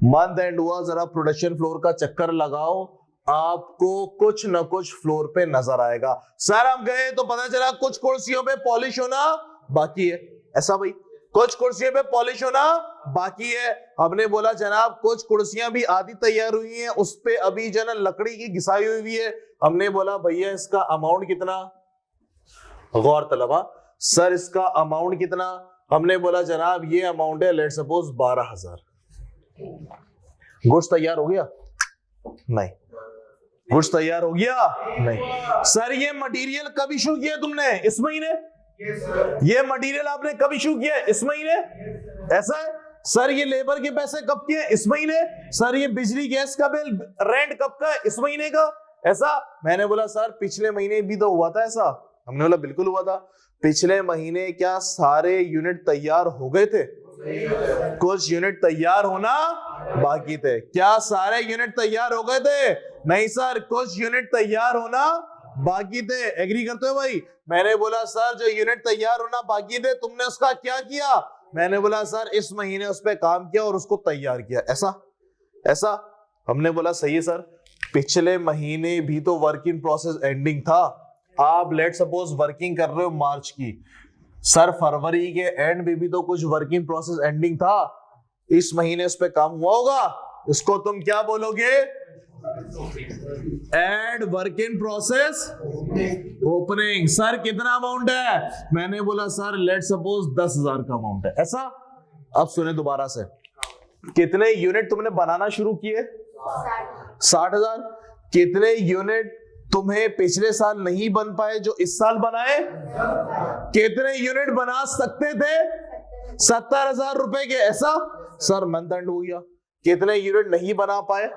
मंथ एंड हुआ, जरा प्रोडक्शन फ्लोर का चक्कर लगाओ, आपको कुछ ना कुछ फ्लोर पे नजर आएगा। सर हम गए तो पता चला कुछ कुर्सियों पे पॉलिश होना बाकी है, ऐसा भाई। कुछ कुर्सियों पे पॉलिश होना बाकी है। हमने बोला जनाब कुछ कुर्सियां भी आधी तैयार हुई हैं, उस पे अभी जो ना लकड़ी की घिसाई हुई है। हमने बोला भैया इसका अमाउंट कितना? गौर तलबा सर इसका अमाउंट कितना? हमने बोला जनाब ये अमाउंट है लेट सपोज 12,000। गुड्स तैयार हो गया? नहीं। गुड्स तैयार हो गया? नहीं। सर ये मटेरियल कब इशू किया तुमने? इस महीने? ये मटेरियल आपने कब इशू किया? इस महीने? ऐसा है। सर ये लेबर के पैसे कब के? इस महीने। सर ये बिजली गैस का बिल, रेंट कब का? इस महीने का। ऐसा। मैंने बोला सर पिछले महीने भी तो हुआ था ऐसा। हमने बोला बिल्कुल हुआ था। पिछले महीने क्या सारे यूनिट तैयार हो गए थे? कुछ यूनिट तैयार होना बाकी थे। क्या सारे यूनिट तैयार हो गए थे? नहीं सर, कुछ यूनिट तैयार होना बाकी थे। एग्री करते हो भाई? मैंने बोला सर जो यूनिट तैयार होना बाकी थे तुमने उसका क्या किया? मैंने बोला सर इस महीने उस पर काम किया और उसको तैयार किया। ऐसा ऐसा। हमने बोला सही है सर, पिछले महीने भी तो वर्क इन प्रोसेस एंडिंग था। आप लेट सपोज वर्किंग कर रहे हो मार्च की, सर फरवरी के एंड में भी तो कुछ वर्क इन प्रोसेस एंडिंग था। इस महीने उस पर काम हुआ होगा, इसको तुम क्या बोलोगे? Add work in process opening. Sir कितना अमाउंट है? मैंने बोला सर लेट सपोज 10,000 का अमाउंट है। ऐसा। अब सुने दोबारा से, कितने यूनिट तुमने बनाना शुरू किए? 60,000। कितने यूनिट तुम्हें पिछले साल नहीं बन पाए जो इस साल बनाए? कितने यूनिट बना सकते थे? 70,000 रुपए के। ऐसा। सर मंथ एंड हो गया, कितने यूनिट नहीं बना पाए?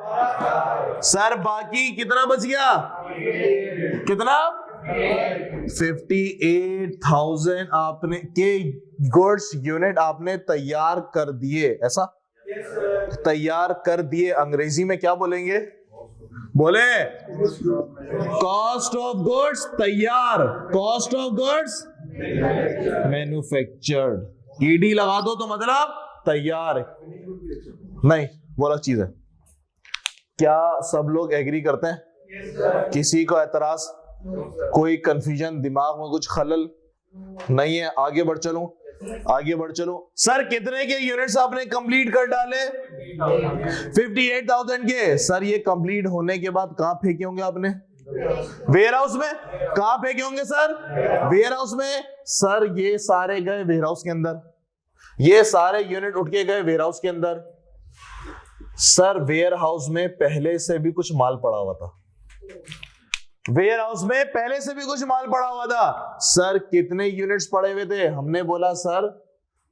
सर बाकी कितना बच गया? कितना? 58,000 आपने के गुड्स यूनिट आपने तैयार कर दिए। ऐसा। तैयार कर दिए अंग्रेजी में क्या बोलेंगे? बोले कॉस्ट ऑफ गुड्स तैयार, cost of goods manufactured. ED लगा दो तो मतलब तैयार। नहीं, वो अलग चीज है। क्या सब लोग एग्री करते हैं? किसी को एतराज, कोई कंफ्यूजन, दिमाग में कुछ खलल नहीं है? आगे बढ़ चलूं? आगे बढ़ चलो। सर कितने के यूनिट्स आपने कंप्लीट कर डाले? 58,000 के। सर ये कंप्लीट होने के बाद कहां फेंके होंगे आपने? वेयर हाउस में। कहां फेंके होंगे सर? वेयर हाउस में। सर ये सारे गए वेयर हाउस के अंदर, ये सारे यूनिट उठ के गए वेयर हाउस के अंदर। सर वेयर हाउस में पहले से भी कुछ माल पड़ा हुआ था। वेयर हाउस में पहले से भी कुछ माल पड़ा हुआ था। सर कितने यूनिट्स पड़े हुए थे? हमने बोला सर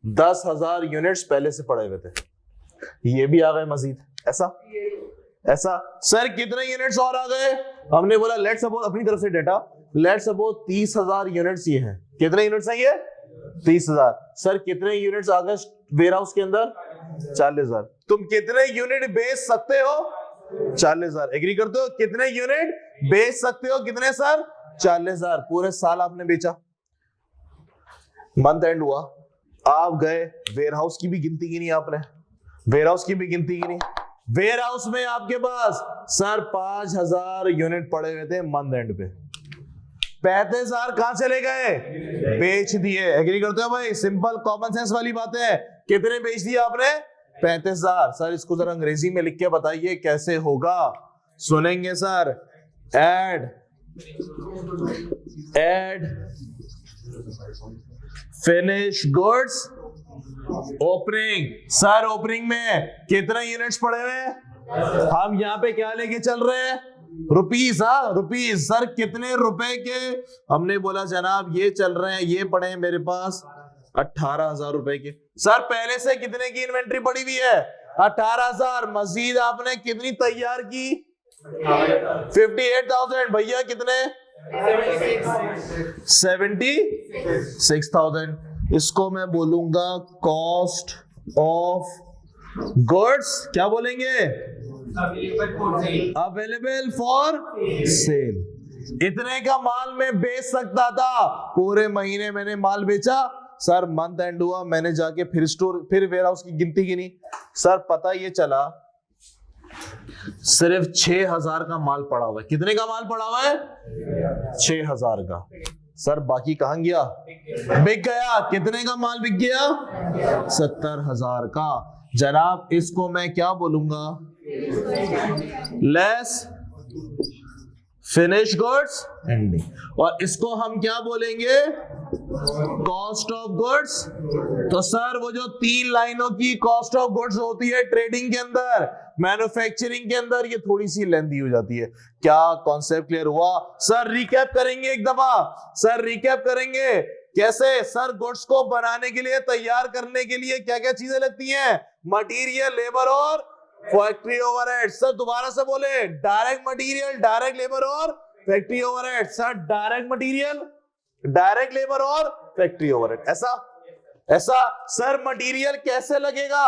10,000 यूनिट्स पहले से पड़े हुए थे, ये भी आ गए मजीद। ऐसा ऐसा। सर कितने यूनिट्स और आ गए? हमने बोला लेट सपोज अपनी तरफ से डेटा, लेट सपोज 30,000 यूनिट्स ये हैं। कितने यूनिट्स हैं ये? 30,000। सर कितने यूनिट्स आ गए वेयर हाउस के अंदर? 40,000। तुम कितने यूनिट बेच सकते हो? 40,000। एग्री करते हो? कितने यूनिट बेच सकते हो? कितने सर? 40,000। पूरे साल आपने बेचा। मंथ एंड हुआ, आप गए वेयर हाउस की भी गिनती की नहीं आपने, वेयर हाउस की भी गिनती की नहीं। वेयर हाउस में आपके पास सर 5,000 यूनिट पड़े हुए थे मंथ एंड पे। 35,000 कहां चले गए? बेच दिए। एग्री करते हो भाई? सिंपल कॉमन सेंस वाली बात है। कितने बेच दिए आपने? 35,000। सर इसको जरा अंग्रेजी में लिख के बताइए कैसे होगा? सुनेंगे sir. Add finish goods opening. Sir opening में कितने यूनिट्स पड़े हुए हैं? हम यहाँ पे क्या लेके चल रहे हैं? रुपीस। हाँ रुपीस। सर कितने रुपए के? हमने बोला जनाब ये चल रहे हैं, ये पड़े हैं मेरे पास 18,000 रुपए के। सर पहले से कितने की इन्वेंट्री पड़ी हुई है? 18,000 मजीद आपने कितनी तैयार की? 58,000। भैया कितने? 76,000। इसको मैं बोलूंगा कॉस्ट ऑफ गुड्स, क्या बोलेंगे? Available for sale. इतने का माल मैं बेच सकता था, पूरे महीने मैंने माल बेचा सर, मंथ एंड हुआ, मैंने जाके फिर वेयर हाउस की गिनती गिनी सर, पता ये चला सिर्फ 6,000 का माल पड़ा हुआ है। कितने का माल पड़ा हुआ है? 6,000 का। सर बाकी कहां गया? बिक गया। कितने का माल बिक गया? 70,000 का। जनाब इसको मैं क्या बोलूंगा? Less finish goods ending. और इसको हम क्या बोलेंगे? Cost of goods. तो सर वो जो 3 लाइनों की कॉस्ट ऑफ गुड्स होती है ट्रेडिंग के अंदर, मैन्युफैक्चरिंग के अंदर, ये थोड़ी सी लेंथी हो जाती है। क्या कॉन्सेप्ट क्लियर हुआ? सर रिकैप करेंगे एक दफा। सर रिकैप करेंगे कैसे? सर गुड्स को बनाने के लिए, तैयार करने के लिए क्या क्या चीजें लगती हैं? मटीरियल, लेबर और फैक्ट्री ओवरहेड। सर दोबारा से बोले, डायरेक्ट मटीरियल, डायरेक्ट लेबर और factory overhead. Sir direct material, direct labour और फैक्ट्री ओवरहेड। ऐसा सर मटीरियल कैसे लगेगा?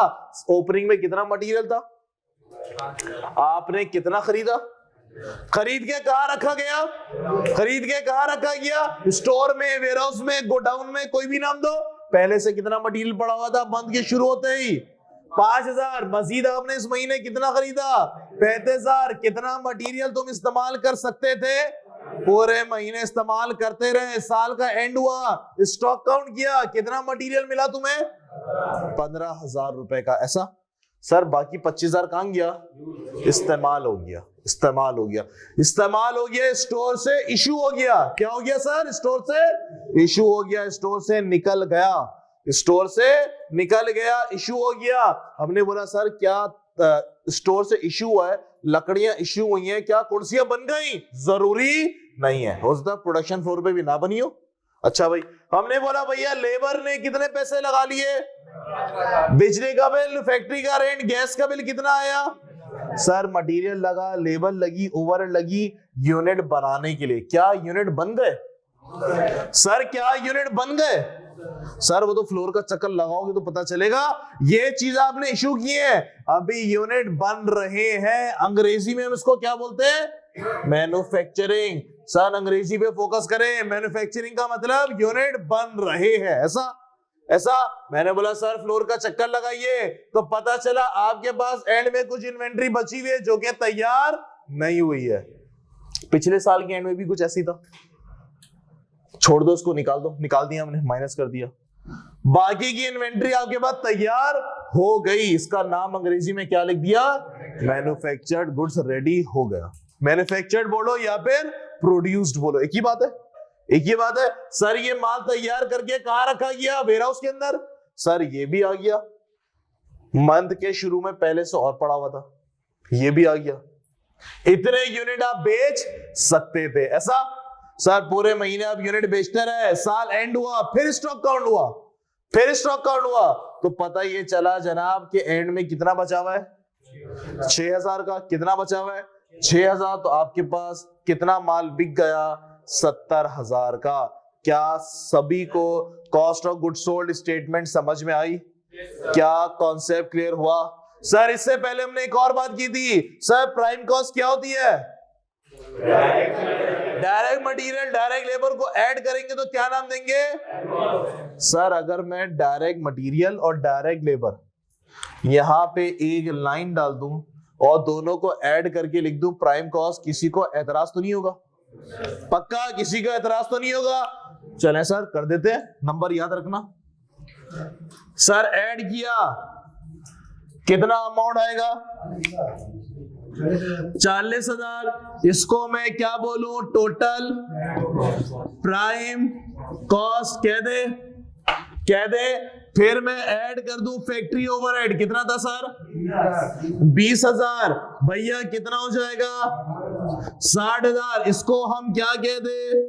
ओपनिंग में कितना मटीरियल था? आपने कितना खरीदा? खरीद के कहां रखा गया? खरीद के कहां रखा गया? स्टोर में, वेयरहाउस में, गोडाउन में, कोई भी नाम दो। पहले से कितना मटीरियल पड़ा हुआ था मंथ के शुरू होते ही? 5,000। मजीद आपने इस महीने कितना खरीदा? 35,000। कितना मटीरियल तुम इस्तेमाल कर सकते थे? पूरे महीने इस्तेमाल करते रहे, साल का एंड हुआ, स्टॉक काउंट किया, कितना मटीरियल मिला तुम्हें? 15,000 रुपए का। ऐसा सर बाकी 25,000 कहां गया? इस्तेमाल हो गया। इस्तेमाल हो गया। इस्तेमाल हो गया। स्टोर से इशू हो गया। क्या हो गया सर? स्टोर से इशू हो गया। स्टोर से निकल गया। स्टोर से निकल गया, इशू हो गया। हमने बोला सर क्या स्टोर से इशू हुआ है, लकड़ियां इशू हुई हैं, क्या कुर्सियां बन गई? जरूरी नहीं है, हो सकता प्रोडक्शन फ्लोर पे भी ना बनी हो। अच्छा भाई, हमने बोला भैया लेबर ने कितने पैसे लगा लिए? बिजली का बिल, फैक्ट्री का रेंट, गैस का बिल कितना आया? सर मटेरियल लगा, लेबर लगी, ओवरहेड लगी, यूनिट बनाने के लिए। क्या यूनिट बन गए? सर क्या यूनिट बन गए? सर वो तो फ्लोर का चक्कर लगाओगे तो पता चलेगा। ये चीज आपने इशू की है, अभी यूनिट बन रहे हैं। अंग्रेजी में हम इसको क्या बोलते हैं? मैन्युफैक्चरिंग। सर अंग्रेजी पे फोकस करें। मैन्युफैक्चरिंग का मतलब यूनिट बन रहे हैं। ऐसा मैंने बोला सर फ्लोर का चक्कर लगाइए, तो पता चला आपके पास एंड में कुछ इन्वेंट्री बची हुई है जो कि तैयार नहीं हुई है। पिछले साल के एंड में भी कुछ ऐसी था। छोड़ दो उसको, निकाल दो। निकाल दिया हमने, माइनस कर दिया। बाकी की इन्वेंट्री आपके पास तैयार हो गई। इसका नाम अंग्रेजी में क्या लिख दिया? मैन्युफैक्चर्ड गुड्स रेडी हो गया। मैन्युफैक्चर्ड बोलो या फिर प्रोड्यूस्ड बोलो, एक ही बात है। एक ही बात है। सर ये माल तैयार करके कहां रखा गया? वेयरहाउस के अंदर। सर ये भी आ गया। मंथ के शुरू में पहले से और पड़ा हुआ था, ये भी आ गया। इतने यूनिट आप बेच सकते थे। ऐसा सर पूरे महीने आप यूनिट बेचते रहे, साल एंड हुआ, फिर स्टॉक काउंट हुआ, फिर स्टॉक काउंट हुआ, तो पता ये चला जनाब कि एंड में कितना बचा हुआ है? 6,000 का। कितना बचा हुआ है? 6,000। तो आपके पास कितना माल बिक गया? 70,000 का। क्या सभी को cost of goods sold statement समझ में आई? क्या कॉन्सेप्ट क्लियर हुआ? सर इससे पहले हमने एक और बात की थी, सर प्राइम कॉस्ट क्या होती है? डायरेक्ट मटेरियल, डायरेक्ट लेबर को ऐड करेंगे तो क्या नाम देंगे? सर अगर मैं डायरेक्ट मटेरियल और डायरेक्ट लेबर यहां पे एक लाइन डाल दूं और दोनों को ऐड करके लिख दूं प्राइम कॉस्ट, किसी को एतराज तो नहीं होगा? पक्का किसी का एतराज तो नहीं होगा? चलें सर कर देते हैं, नंबर याद रखना। सर ऐड किया, कितना अमाउंट आएगा? 40,000। इसको मैं क्या बोलूं? टोटल प्राइम कॉस्ट कह दे। फिर मैं ऐड कर दूं फैक्ट्री ओवरहेड। कितना था सर? 20,000। भैया कितना हो जाएगा? 60,000। इसको हम क्या कह दे?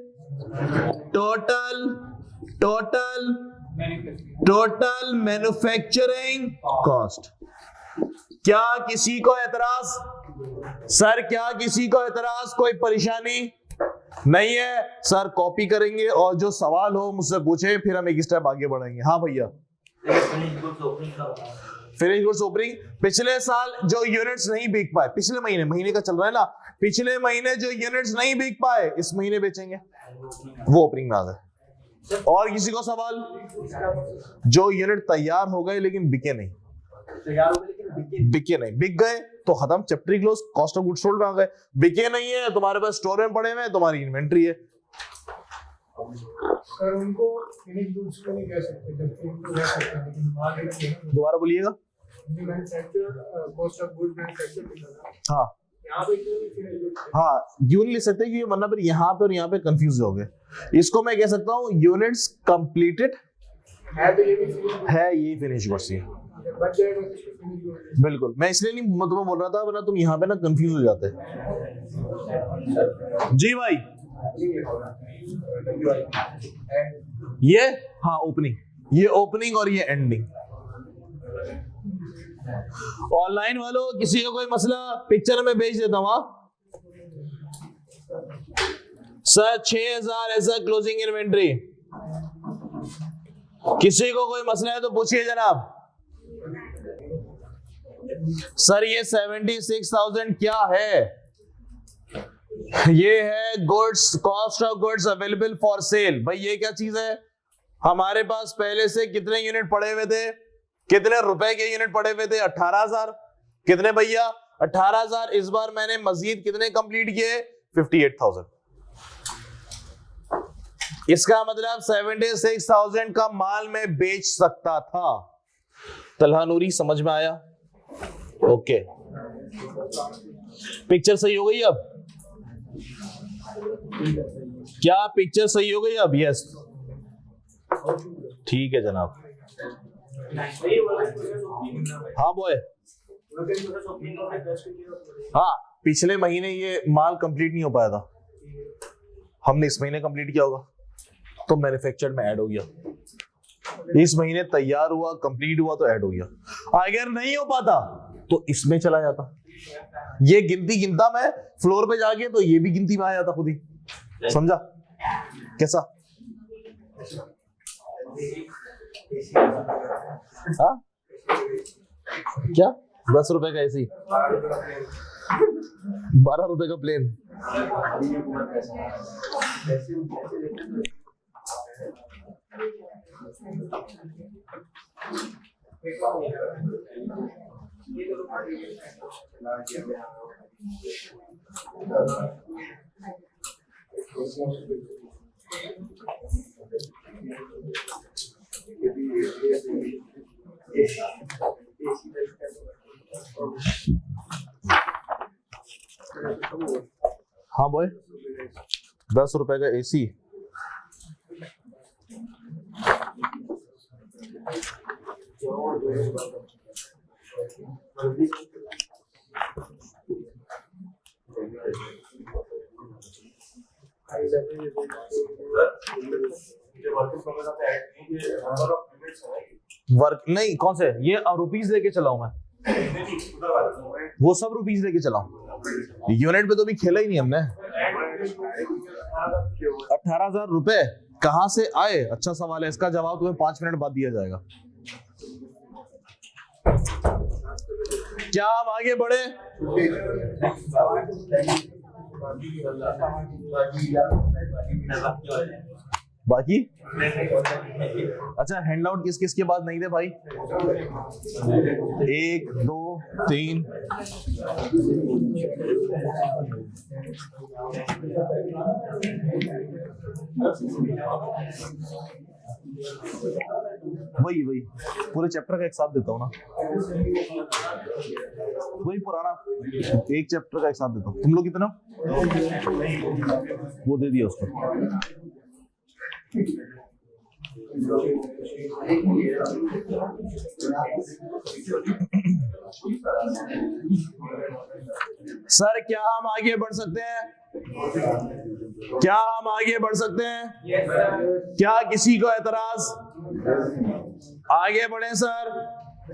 Total manufacturing cost. क्या किसी को एतराज? सर क्या किसी को एतराज, कोई परेशानी नहीं है? सर कॉपी करेंगे और जो सवाल हो मुझसे पूछे, फिर हम एक स्टेप आगे बढ़ेंगे। हाँ भैया, फिनिश गुड्स ओपनिंग। पिछले साल जो यूनिट्स नहीं बिक पाए, पिछले महीने का चल रहा है ना, पिछले महीने जो यूनिट्स नहीं बिक पाए इस महीने बेचेंगे, वो ओपनिंग में आ गए। और किसी को सवाल? जो यूनिट तैयार हो गए लेकिन बिके नहीं, बिक गए तो खत्म, chapter close, cost of goods sold में आ गए। बिके नहीं है, तुम्हारे पास स्टोर में पड़े हुए, तुम्हारी इन्वेंट्री है। सर उनको फिनिश गुड्स को नहीं कह सकते, जबकि उनको कह सकते हैं, लेकिन बात है ना, दोबारा बोलिएगा। Manufacture cost of goods manufacture लिखा था। हाँ यहाँ पे क्यों नहीं फिनिश गुड्स? हाँ, यूं नहीं लिख सकते कि वरना फिर यहाँ पे और यहाँ पे कंफ्यूज हो गए। इसको मैं कह सकता हूँ यूनिट्स कंप्लीटेड है, तो ये भी फिनिश है, ये फिनिश गुड्स है। बच जाएगा तो इसको फिनिश गुड्स। बिल्कुल, मैं इसलिए नहीं मैं तुम्हें बोल रहा था, वरना तुम यहाँ पे ना कंफ्यूज हो जाते। जी भाई, ये हाँ ओपनिंग, ये ओपनिंग और ये एंडिंग। ऑनलाइन वालों किसी का कोई मसला, पिक्चर में भेज देता हूं। सर 6000 ऐसा क्लोजिंग इन्वेंट्री, किसी को कोई मसला है तो पूछिए जनाब। सर ये 76,000 क्या है? ये है goods, cost of goods available for sale. भाई ये क्या चीज है? हमारे पास पहले से कितने यूनिट पड़े हुए थे, कितने रुपए के यूनिट पड़े हुए थे? 18,000। कितने भैया? 18,000। इस बार मैंने मजीद कितने कंप्लीट किए? 58,000। इसका मतलब 76,000 का माल मैं बेच सकता था। तलहा नूरी, समझ में आया? ओके, पिक्चर सही हो गई अब? क्या पिक्चर सही हो गई अब? यस, ठीक है जनाब। हाँ बॉय, हाँ पिछले महीने ये माल कंप्लीट नहीं हो पाया था, हमने इस महीने कंप्लीट किया होगा तो मैन्युफैक्चर्ड में ऐड हो गया। इस महीने तैयार हुआ, कंप्लीट हुआ तो ऐड हो गया। अगर नहीं हो पाता तो इसमें चला जाता। ये गिनती गिनता मैं फ्लोर पे जाके तो ये भी गिनती में आ जाता खुद ही। समझा? कैसा? हाँ क्या 10 रुपए का एसी, 12 रुपए का प्लेन। हाँ बॉय, 10 रुपए का एसी। वर्क नहीं, कौन से? ये रुपीस लेके चला हूं मैं, वो सब रुपीस लेके चला हूं। यूनिट पे तो भी खेला ही नहीं हमने। 18,000 रुपए कहां से आए? अच्छा सवाल है, इसका जवाब तुम्हें 5 मिनट बाद दिया जाएगा। क्या हम आगे बढ़े? बाकी अच्छा, हैंड आउट किस किस के बाद नहीं थे भाई? 1 2 3 वही पूरे चैप्टर का एक साथ देता हूँ ना, वही पुराना एक चैप्टर का एक साथ देता हूँ। तुम लोग कितना? वो दे दिया उसको। सर क्या हम आगे बढ़ सकते हैं? क्या हम आगे बढ़ सकते हैं? क्या किसी को एतराज? आगे बढ़े सर।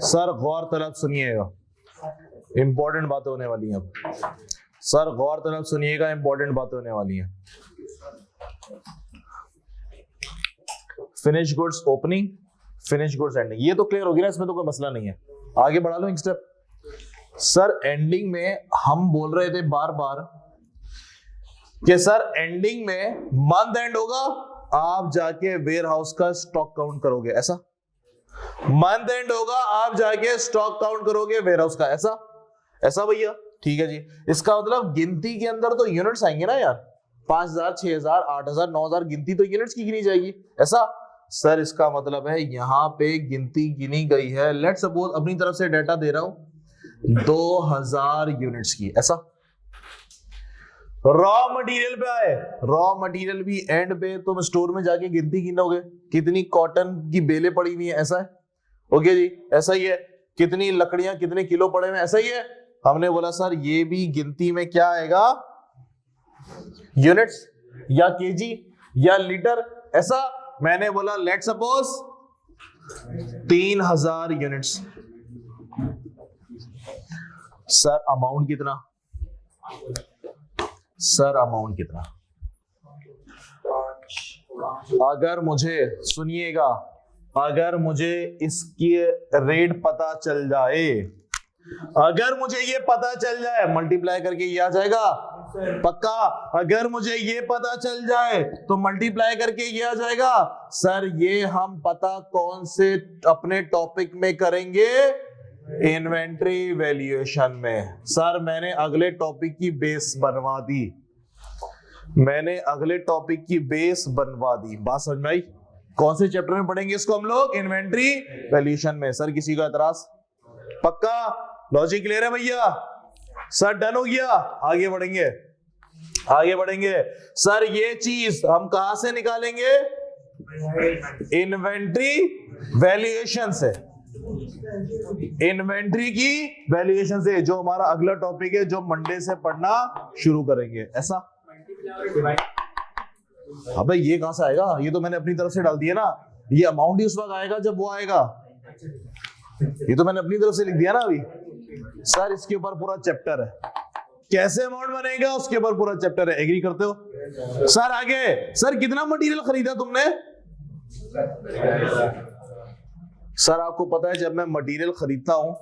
सर गौर तलब सुनिएगा, इंपॉर्टेंट बातें होने वाली हैं अब सर, गौर तलब सुनिएगा, इंपॉर्टेंट बातें होने वाली हैं। Finish goods opening, finish goods ending, ये तो क्लियर हो गया, इसमें तो कोई मसला नहीं है। आगे बढ़ा लो एक स्टेप। सर एंडिंग में हम बोल रहे थे बार बार कि सर एंडिंग में मंथ एंड होगा, आप जाके वेयर हाउस का स्टॉक काउंट करोगे, ऐसा। मंथ एंड होगा, आप जाके स्टॉक काउंट करोगे वेयर हाउस का, ऐसा ऐसा भैया, ठीक है जी। इसका मतलब गिनती के अंदर तो यूनिट्स आएंगे ना यार, 5000, 6000, 8000, 9000 गिनती तो यूनिट्स की गिनी जाएगी, ऐसा। सर इसका मतलब है यहां पे गिनती गिनी गई है, लेट्स सपोज अपनी तरफ से डाटा दे रहा हूं 2000 यूनिट्स की, ऐसा। रॉ मटेरियल पे आए, रॉ मटेरियल भी एंड पे तुम स्टोर में जाके गिनती गिनोगे कितनी कॉटन की बेलें पड़ी हुई है, ऐसा है। ओके जी, ऐसा ही है। कितनी लकड़ियां कितने किलो पड़े हुए, ऐसा ही है। हमने बोला सर ये भी गिनती में क्या आएगा, यूनिट्स या केजी या लीटर, ऐसा। मैंने बोला let suppose 3000 units. Sir amount कितना, सर अमाउंट कितना। अगर मुझे सुनिएगा, अगर मुझे इसकी रेट पता चल जाए, अगर मुझे ये पता चल जाए, मल्टीप्लाई करके ये आ जाएगा पक्का। अगर मुझे ये पता चल जाए तो मल्टीप्लाई करके ये आ जाएगा। सर ये हम पता कौन से अपने टॉपिक में करेंगे, इन्वेंट्री वैल्यूएशन में। सर मैंने अगले टॉपिक की बेस बनवा दी, मैंने अगले टॉपिक की बेस बनवा दी, बात समझ में आई। कौन से चैप्टर में पढ़ेंगे इसको हम लोग, इन्वेंट्री वैल्यूएशन में। सर किसी का एतराज, पक्का, लॉजिक क्लियर है भैया। सर डन हो गया, आगे बढ़ेंगे, आगे बढ़ेंगे। सर ये चीज हम कहां से निकालेंगे, इन्वेंट्री वैल्यूएशन से, इन्वेंट्री की वैल्यूएशन से, जो हमारा अगला टॉपिक है, जो मंडे से पढ़ना शुरू करेंगे, ऐसा। अबे ये कहां से आएगा, ये तो मैंने अपनी तरफ से डाल दिया ना, ये अमाउंट ही उस वक्त आएगा जब वो आएगा, ये तो मैंने अपनी तरफ से लिख दिया ना अभी। सर इसके ऊपर पूरा चैप्टर है, कैसे अमाउंट बनेगा उसके ऊपर पूरा चैप्टर है, एग्री करते हो। सर आगे, सर कितना मटेरियल खरीदा तुमने। सर आपको पता है जब मैं मटेरियल खरीदता हूं,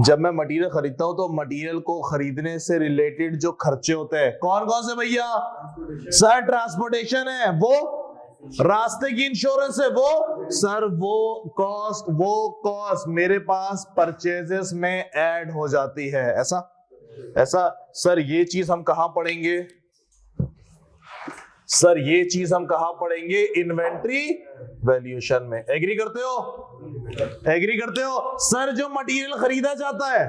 जब मैं मटेरियल खरीदता हूं तो मटेरियल को खरीदने से रिलेटेड जो खर्चे होते हैं, कौन कौन से भैया। सर ट्रांसपोर्टेशन है, वो रास्ते की इंश्योरेंस है, वो सर वो कॉस्ट मेरे पास परचेजेस में ऐड हो जाती है, ऐसा ऐसा। सर ये चीज हम कहां पढ़ेंगे, सर ये चीज हम कहां पढ़ेंगे, इन्वेंट्री वैल्यूएशन में, एग्री करते हो, एग्री करते हो। सर जो मटेरियल खरीदा जाता है,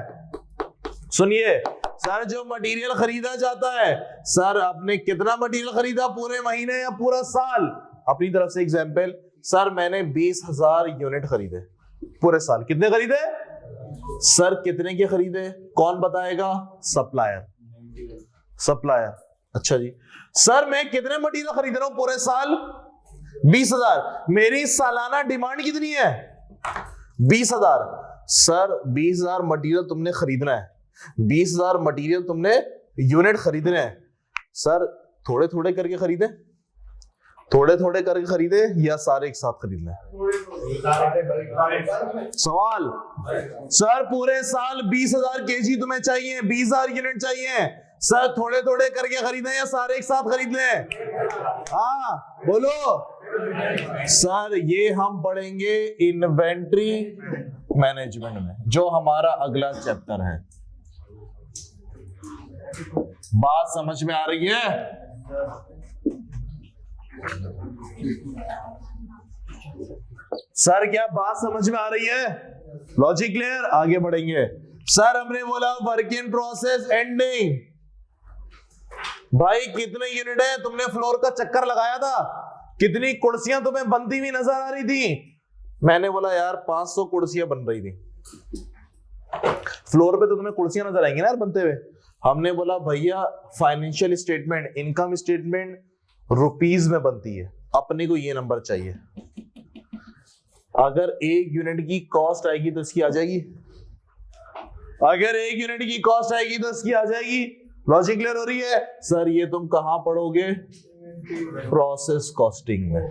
सुनिए, सर जो मटेरियल खरीदा जाता है, सर आपने कितना मटेरियल खरीदा, पूरे महीने या पूरा साल। अपनी तरफ से एग्जांपल, सर मैंने 20,000 यूनिट खरीदे पूरे साल। कितने खरीदे, सर कितने के खरीदे, कौन बताएगा, सप्लायर, सप्लायर। अच्छा जी, सर मैं कितने मटेरियल खरीद रहा हूं पूरे साल, 20,000। मेरी सालाना डिमांड कितनी है, 20,000। सर 20,000 मटेरियल तुमने खरीदना है, 20,000 मटेरियल तुमने यूनिट खरीदने हैं। सर थोड़े थोड़े करके खरीदे, थोड़े थोड़े करके खरीदे या सारे एक साथ खरीद लें, सवाल। सर पूरे साल 20,000 केजी तुम्हें चाहिए, 20,000 यूनिट चाहिए, सर थोड़े थोड़े करके खरीदें या सारे एक साथ खरीद लें, हाँ बोलो। सर ये हम पढ़ेंगे इन्वेंट्री मैनेजमेंट में, जो हमारा अगला चैप्टर है। बात समझ में आ रही है। सर क्या बात समझ में आ रही है, लॉजिक क्लियर, आगे बढ़ेंगे। सर हमने बोला वर्क इन प्रोसेस एंडिंग। भाई कितने यूनिट है, तुमने फ्लोर का चक्कर लगाया था, कितनी कुर्सियां तुम्हें बनती हुई नजर आ रही थी। मैंने बोला यार 500 कुर्सियां बन रही थी। फ्लोर पे तो तुम्हें कुर्सियां नजर आएंगी ना यार बनते हुए। हमने बोला भैया financial statement, income statement rupees में बनती है, अपने को ये नंबर चाहिए। अगर एक यूनिट की कॉस्ट आएगी तो इसकी आ जाएगी, अगर 1 यूनिट की कॉस्ट आएगी तो इसकी आ जाएगी। लॉजिक क्लियर हो रही है सर? ये तुम कहां पढ़ोगे? प्रोसेस कॉस्टिंग में।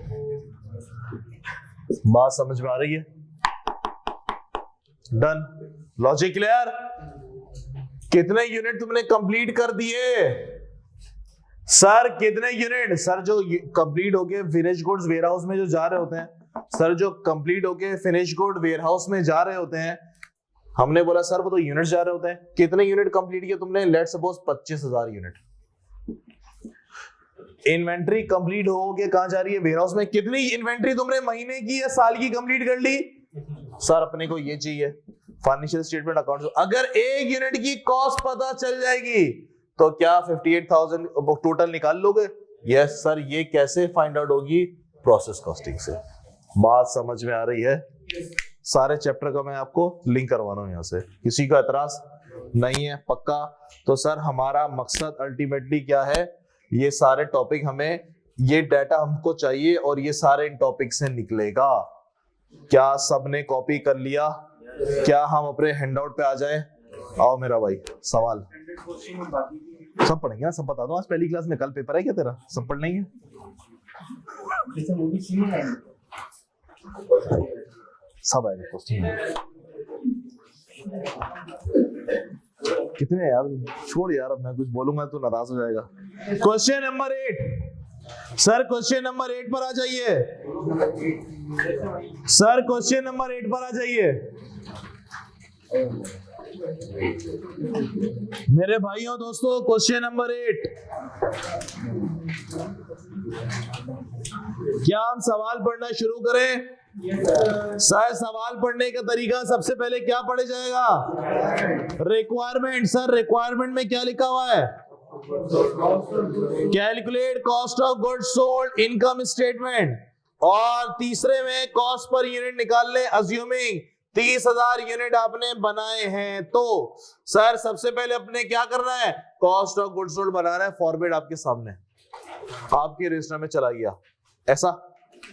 बात समझ में आ रही है? डन। Logic clear? कितने यूनिट तुमने कंप्लीट कर दिए सर? कितने यूनिट? सर जो कंप्लीट होके फिनिश गुड्स वेयर हाउस में जो जा रहे होते हैं, सर जो कंप्लीट होके फिनिश गुड वेयर हाउस में जा रहे होते हैं, हमने बोला सर वो तो यूनिट जा रहे होते हैं। कितने यूनिट कंप्लीट किए तुमने? Let's suppose 25,000 unit. Inventory complete हो के कहां जा रही है? वेयर हाउस में। कितनी इन्वेंट्री तुमने महीने की या साल की कंप्लीट कर ली? सर अपने को ये चाहिए फाइनेंशियल स्टेटमेंट अकाउंट। अगर 1 यूनिट की कॉस्ट पता चल जाएगी तो क्या 58,000 टोटल निकाल लोगे? Yes sir. ये कैसे फाइंड आउट होगी? प्रोसेस कॉस्टिंग से। बात समझ में आ रही है? सारे चैप्टर का मैं आपको लिंक करवा रहा हूं यहां से। किसी का एतराज नहीं है? पक्का? तो सर हमारा मकसद अल्टीमेटली क्या है? ये सारे टॉपिक हमें, ये डाटा हमको चाहिए और ये सारे इन टॉपिक से निकलेगा। क्या सबने कॉपी कर लिया? क्या हम अपने हैंडआउट पे आ जाए? आओ मेरा भाई। सवाल सब पढ़ेंगे ना? सब बता दो। आज पहली क्लास में, कल पेपर है क्या तेरा? सब पढ़ लेंगे। सब आएगा क्वेश्चन। कितने यार? छोड़ यार, अब मैं कुछ बोलूंगा तो नाराज हो जाएगा। Question number 8 sir. Question number 8 पर आ जाइए सर। क्वेश्चन नंबर 8 पर आ जाइए मेरे भाइयों दोस्तों। Question number 8। क्या हम सवाल पढ़ना शुरू करें? सर सवाल पढ़ने का तरीका सबसे पहले क्या पढ़े जाएगा? रिक्वायरमेंट। सर रिक्वायरमेंट में क्या लिखा हुआ है? Calculate cost of goods sold, income statement. और तीसरे में कॉस्ट पर यूनिट निकाल ले, अज्यूमिंग 30,000 यूनिट आपने बनाए हैं। तो सर सबसे पहले अपने क्या करना है? कॉस्ट ऑफ गुड्स सोल्ड बनाना है। फॉर्मेट आपके सामने, आपके रजिस्टर में चला गया। ऐसा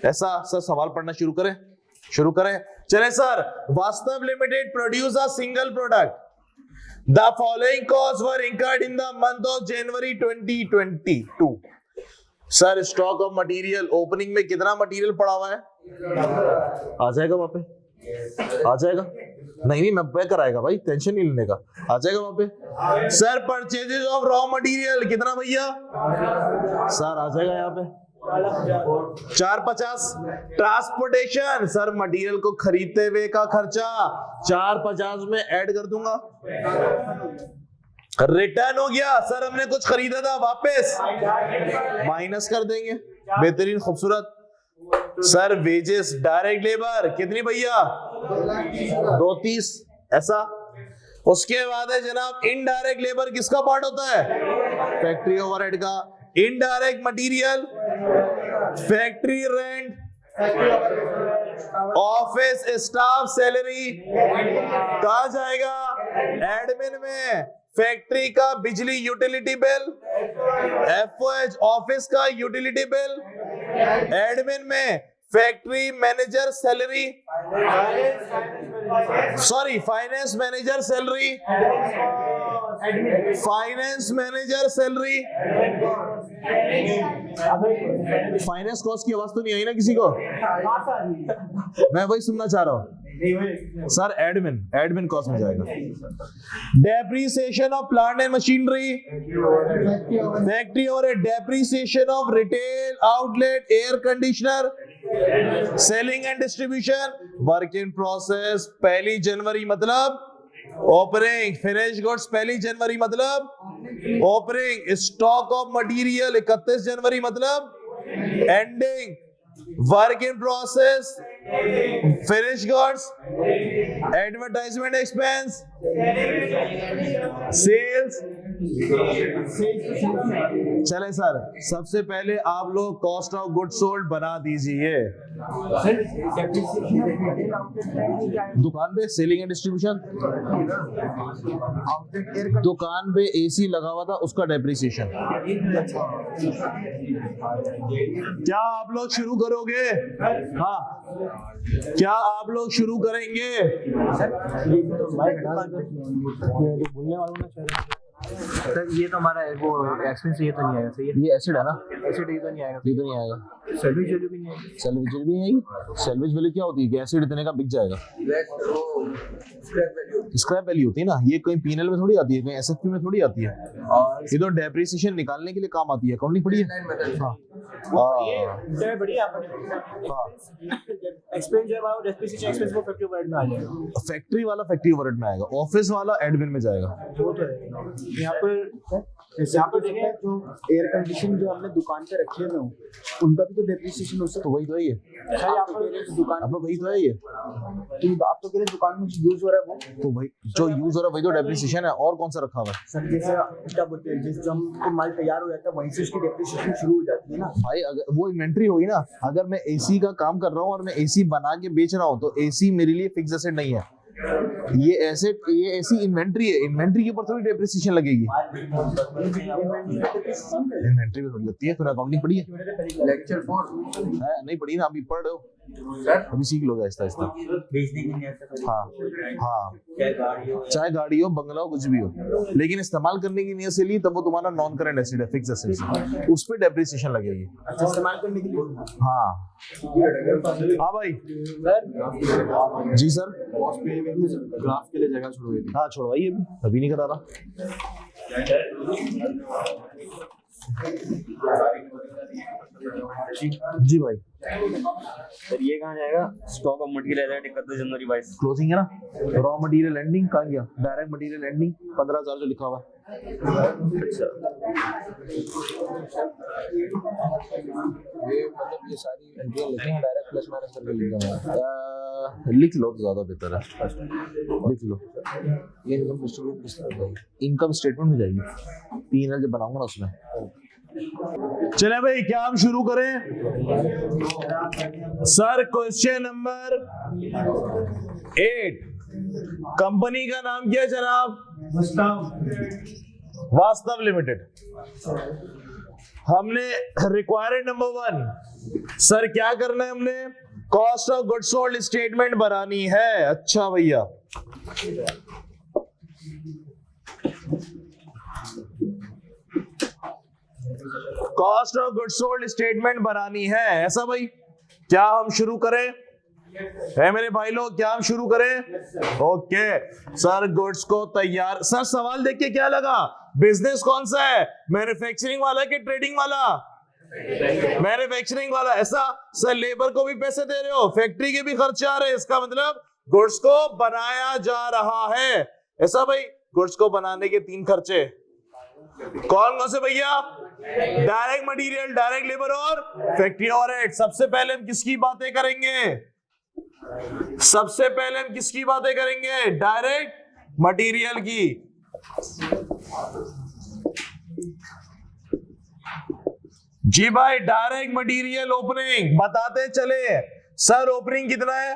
सर सवाल पढ़ना शुरू करें। चले सर। वास्तव limited produce a single product. The following cost were incurred in the month of January 2022। Sir stock of material, opening में कितना मटेरियल पड़ा हुआ है? आ जाएगा वहां पे? आ जाएगा? नहीं मैं पे कराएगा भाई, टेंशन नहीं लेने का। आ जाएगा वहां पे। Sir purchases of raw material कितना भैया? सर आ जाएगा यहाँ पे 450। ट्रांसपोर्टेशन, सर मटेरियल को खरीदते हुए का खर्चा 450 में ऐड कर दूंगा। रिटर्न हो गया, सर हमने कुछ खरीदा था वापस माइनस कर देंगे। बेहतरीन खूबसूरत। सर वेजेस, डायरेक्ट लेबर कितनी भैया? 230। ऐसा। उसके बाद है जनाब इनडायरेक्ट लेबर। किसका पार्ट होता है? फैक्ट्री ओवरहेड का। Indirect material, factory rent, office staff salary कहा जाएगा? एडमिन में। फैक्ट्री का बिजली यूटिलिटी बिल, एफओएच ऑफिस का यूटिलिटी बिल। एडमिन में factory manager salary, sorry finance manager salary, finance manager salary. Finance cost की आवाज तो नहीं आई ना किसी को? मैं वही सुनना चाह रहा हूँ सर। एडमिन कॉस्ट में जाएगा। Depreciation of plant and machinery, factory और depreciation of retail outlet, air conditioner, selling and distribution. Work in process 1 जनवरी मतलब ओपनिंग। फिनिश गुड्स 1 जनवरी मतलब ओपनिंग। स्टॉक ऑफ मटेरियल 31 जनवरी मतलब ending. Work in process, finish goods, advertisement expense, sales, चले sir, सबसे पहले आप लोग कॉस्ट ऑफ गुड सोल्ड बना दीजिए। दुकान पे सेलिंग एंड डिस्ट्रीब्यूशन, दुकान पे एसी लगा हुआ था उसका डेप्रिसिएशन। क्या आप लोग शुरू करोगे? हाँ, क्या आप लोग शुरू करेंगे? बोलने वालों ने सर ये तो हमारा वो एक्सपेंस ये तो नहीं आएगा। सही है, ये एसिड है ना, एसिड ये तो नहीं आएगा। ये तो नहीं आएगा। सर्विस वैल्यू भी नहीं आएगी। सैलवेज वैल्यू भी नहीं आएगी। सैलवेज वैल्यू क्या होती है कि एसिड इतने का बिक जाएगा। स्क्रैप वैल्यू होती है ना, ये कहीं पीएनएल में थोड़ी आती है, कहीं एसएफपी में थोड़ी आती है। और ये तो डेप्रिसिएशन निकालने के लिए काम आती है। अकाउंटिंग पढ़ी है? हाँ ये बढ़िया एक्सपेंस जो है वो डेप्रिसिएशन एक्सपेंस वो फैक्ट्री ओवरहेड में आ जाएगा। फैक्ट्री वाला फैक्ट्री ओवरहेड में आएगा, ऑफिस वाला एडमिन में जाएगा। वो तो है। यहाँ पर देखें तो एयर कंडीशन जो हमने दुकान पे रखे हुए हैं उनका भी तो डेप्रिसिएशन हो सकता तो वही तो है ये, है। यहाँ पर दुकान अब वही तो है ये, तो आप तो कह रहे हैं दुकान में यूज हो रहा है वो, तो भाई जो यूज हो रहा है वही तो डेप्रिसिएशन है। और कौन सा रखा हुआ है? सर जैसे क्या बोलते हैं, जिस जब माल तैयार हो जाता है वहीं से उसकी डेप्रिसिएशन शुरू हो जाती है ना भाई। अगर वो इन्वेंट्री होगी ना, अगर मैं एसी का काम कर रहा हूँ और मैं एसी बना के बेच रहा हूँ तो एसी मेरे लिए फिक्स एसेट नहीं है। ये एसेट, ये ऐसी इन्वेंट्री है, इन्वेंट्री के ऊपर थोड़ी डेप्रिसिएशन लगेगी। इन्वेंट्री में थोड़ी लगती है। तूने अकाउंटिंग पढ़ी है? लेक्चर 4 नहीं पढ़ी ना, अभी पढ़ रहे हो, अभी सीख लोगे आहिस्ता आहिस्ता। बेचने के लिए। हाँ हाँ, चाहे गाड़ी हो, बंगला हो, कुछ भी हो, लेकिन इस्तेमाल करने की नीयत से ली तब वो तुम्हारा नॉन करंट एसेट है, फिक्स एसेट है, उस पर डेप्रिसिएशन लगेगी। अच्छा, इस्तेमाल करने के लिए। हाँ हाँ भाई। जी सर, ग्राफ के लिए जगह छोड़ोगे? हाँ छोड़वाइए, अभी नहीं करा रहा। जी भाई। सर ये कहाँ जाएगा? Stock of material 31 January 22। Closing है ना। रॉ मटेरियल एंडिंग कहाँ गया? डायरेक्ट मटेरियल एंडिंग 15,000 जो लिखा हुआ है। अच्छा, ये मतलब ये सारी एंट्रियां लिखी हैं, डायरेक्ट प्लस माइनस करके लिखा है। लिख लो तो ज्यादा बेहतर है, लिख लो। ये इनकम स्टेटमेंट में जाएगी, पीएनएल जब बनाऊंगा ना उसमें। चले भाई, क्या हम शुरू करें? सर क्वेश्चन नंबर 8, कंपनी का नाम क्या है जनाब? वास्तव लिमिटेड। हमने रिक्वायरमेंट नंबर 1, सर क्या करना है? हमने cost of goods sold statement बनानी है। अच्छा भैया, cost of goods sold statement बनानी है, ऐसा भाई। क्या हम शुरू करें? है मेरे भाई लोग, क्या हम शुरू करें? ओके सर, गुड्स को तैयार। सर सवाल देख के क्या लगा? बिजनेस कौन सा है, मैन्युफैक्चरिंग वाला कि ट्रेडिंग वाला? मैन्युफैक्चरिंग वाला। ऐसा सर, लेबर को भी पैसे दे रहे हो, फैक्ट्री के भी खर्चे आ रहे हैं, इसका मतलब गुड्स को बनाया जा रहा है, ऐसा भाई। गुड्स को बनाने के 3 खर्चे कौन कौन से भैया? डायरेक्ट मटेरियल, डायरेक्ट लेबर और फैक्ट्री ओवरहेड। सबसे पहले हम किसकी बातें करेंगे? सबसे पहले हम किसकी बातें करेंगे? डायरेक्ट मटेरियल की। जी भाई, डायरेक्ट मटेरियल ओपनिंग बताते चले। सर ओपनिंग कितना है?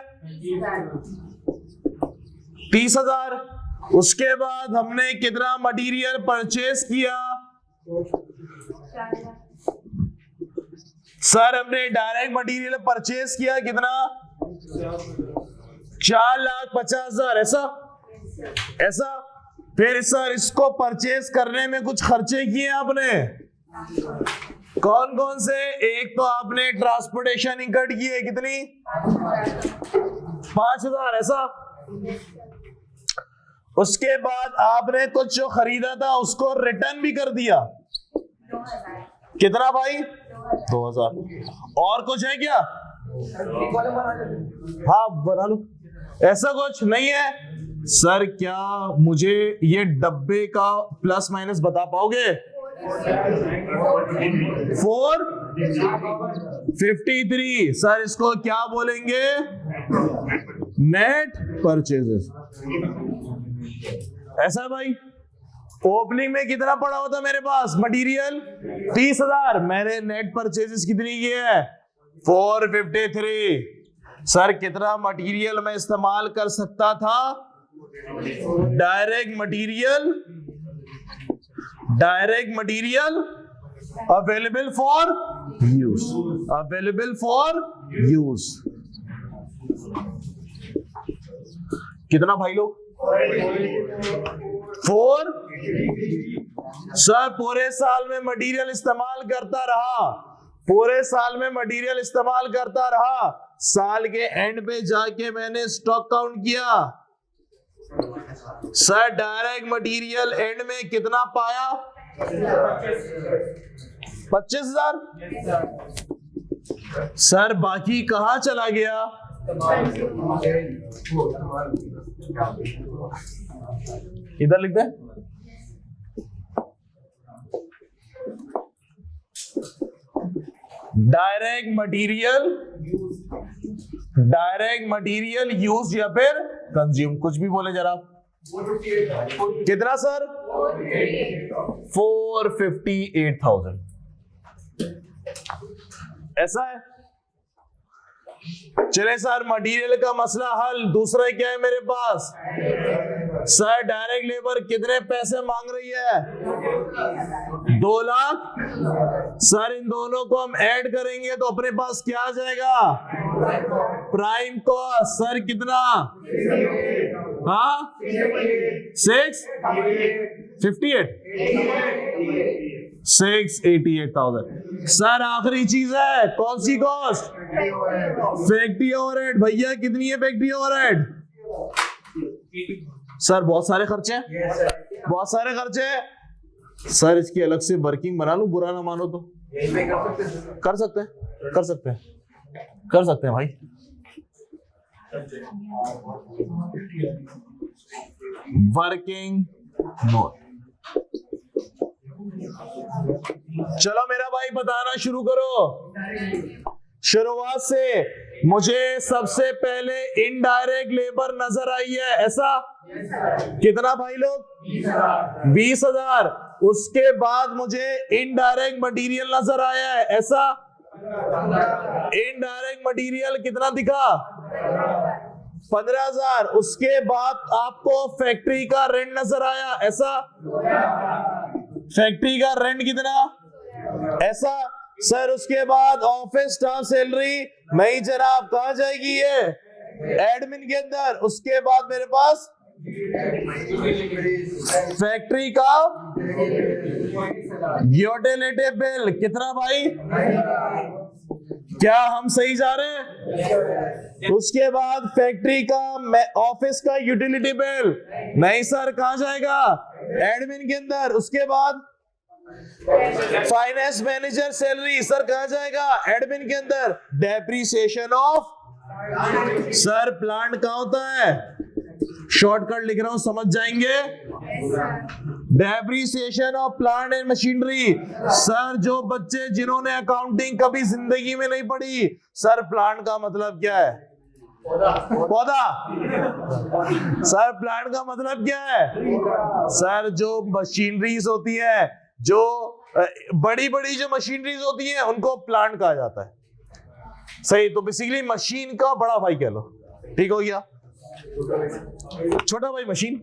30,000। उसके बाद हमने कितना मटेरियल परचेस किया? सर हमने डायरेक्ट मटेरियल परचेस किया कितना? 4,50,000। ऐसा। फिर सर इसको परचेस करने में कुछ खर्चे किए आपने, कौन कौन से? एक तो आपने ट्रांसपोर्टेशन इनकट किए, कितनी? 5,000। ऐसा। उसके बाद आपने कुछ जो खरीदा था उसको रिटर्न भी कर दिया, कितना भाई? 2,000। और कुछ है क्या? हाँ बना लो। ऐसा कुछ नहीं है? सर क्या मुझे ये डब्बे का प्लस माइनस बता पाओगे? 453। सर इसको क्या बोलेंगे? Net purchases. ऐसा भाई। ओपनिंग में कितना पड़ा होता मेरे पास मटेरियल 30,000, मैंने नेट परचेजेस कितनी की है 453। सर कितना मटेरियल मैं इस्तेमाल कर सकता था? Direct material available for use, कितना भाई लोग? 4। सर पूरे साल में मटेरियल इस्तेमाल करता रहा, साल के एंड पे जाके मैंने स्टॉक काउंट किया। सर डायरेक्ट मटेरियल एंड में कितना पाया? 25,000। सर बाकी कहां चला गया? इधर लिख दे। डायरेक्ट मटेरियल यूज या फिर कंज्यूम, कुछ भी बोले जरा। कितना सर? 458,000। ऐसा है। चले सर मटेरियल का मसला हल। दूसरा क्या है मेरे पास? सर डायरेक्ट लेबर कितने पैसे मांग रही है? 2 लाख। सर इन दोनों को हम ऐड करेंगे तो अपने पास क्या आ जाएगा? Prime cost. सर कितना? हाँ 658,000। सर आखिरी चीज है, कौन सी कॉस्ट? Factory overhead. भैया कितनी है फैक्ट्री ओवरहेड? सर बहुत सारे खर्चे हैं, बहुत सारे खर्चे हैं। सर इसकी अलग से वर्किंग बना लूं, बुरा ना मानो तो। कर सकते हैं भाई। Working note. चलो मेरा भाई बताना शुरू करो। शुरुआत से मुझे सबसे पहले इनडायरेक्ट लेबर नजर आई है, ऐसा? कितना भाई लोग? 20,000। उसके बाद मुझे इनडायरेक्ट मटेरियल नजर आया है, ऐसा? इनडायरेक्ट मटेरियल कितना दिखा? 15,000। उसके बाद आपको फैक्ट्री का रेंट नजर आया, ऐसा? फैक्ट्री का रेंट कितना? ऐसा? सर उसके बाद ऑफिस स्टाफ सैलरी नहीं जनाब, कहां जाएगी ये? एडमिन के अंदर। उसके बाद मेरे पास फैक्ट्री का यूटिलिटी बिल कितना भाई? क्या हम सही जा रहे हैं? उसके बाद फैक्ट्री का ऑफिस का यूटिलिटी बिल नहीं सर, कहां जाएगा? एडमिन के अंदर। उसके बाद फाइनेंस मैनेजर सैलरी सर कहां जाएगा? एडमिन के अंदर। डेप्रिसिएशन ऑफ, सर प्लांट कहां होता है? शॉर्टकट लिख रहा हूं, समझ जाएंगे। Depreciation of plant and machinery. Sir जो बच्चे जिन्होंने अकाउंटिंग कभी जिंदगी में नहीं पढ़ी, सर प्लांट का मतलब क्या है? पौधा। सर प्लांट का मतलब क्या है? सर जो मशीनरीज होती है, जो बड़ी बड़ी जो मशीनरीज होती हैं, उनको प्लांट कहा जाता है। सही, तो बेसिकली मशीन का बड़ा भाई कह लो। ठीक हो गया? छोटा भाई मशीन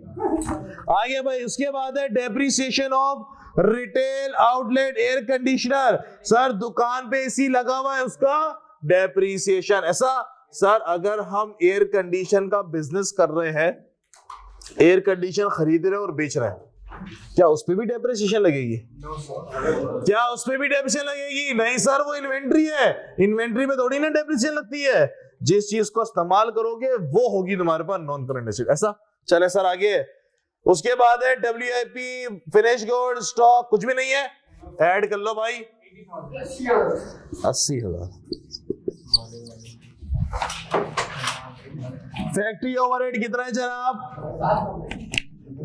आ गया भाई। उसके बाद है depreciation of retail outlet air conditioner. Sir दुकान पे एसी लगा हुआ है, उसका डेप्रिसिएशन, ऐसा? सर अगर हम एयर कंडीशन का बिजनेस कर रहे हैं, एयर कंडीशन खरीद रहे हैं और बेच रहे हैं, क्या उस पे भी डेप्रिसिएशन लगेगी? क्या उस पे भी डेप्रिसिएशन लगेगी? नहीं सर, वो इन्वेंट्री है, इन्वेंट्री में थोड़ी ना डेप्रिसिएशन लगती है। जिस चीज को इस्तेमाल करोगे वो होगी तुम्हारे पास नॉन करंट एसेट, ऐसा? चले सर आगे। उसके बाद है WIP, फिनिश गुड, स्टॉक कुछ भी नहीं है, ऐड कर लो भाई। 80,000। फैक्ट्री ओवरहेड कितना है जनाब?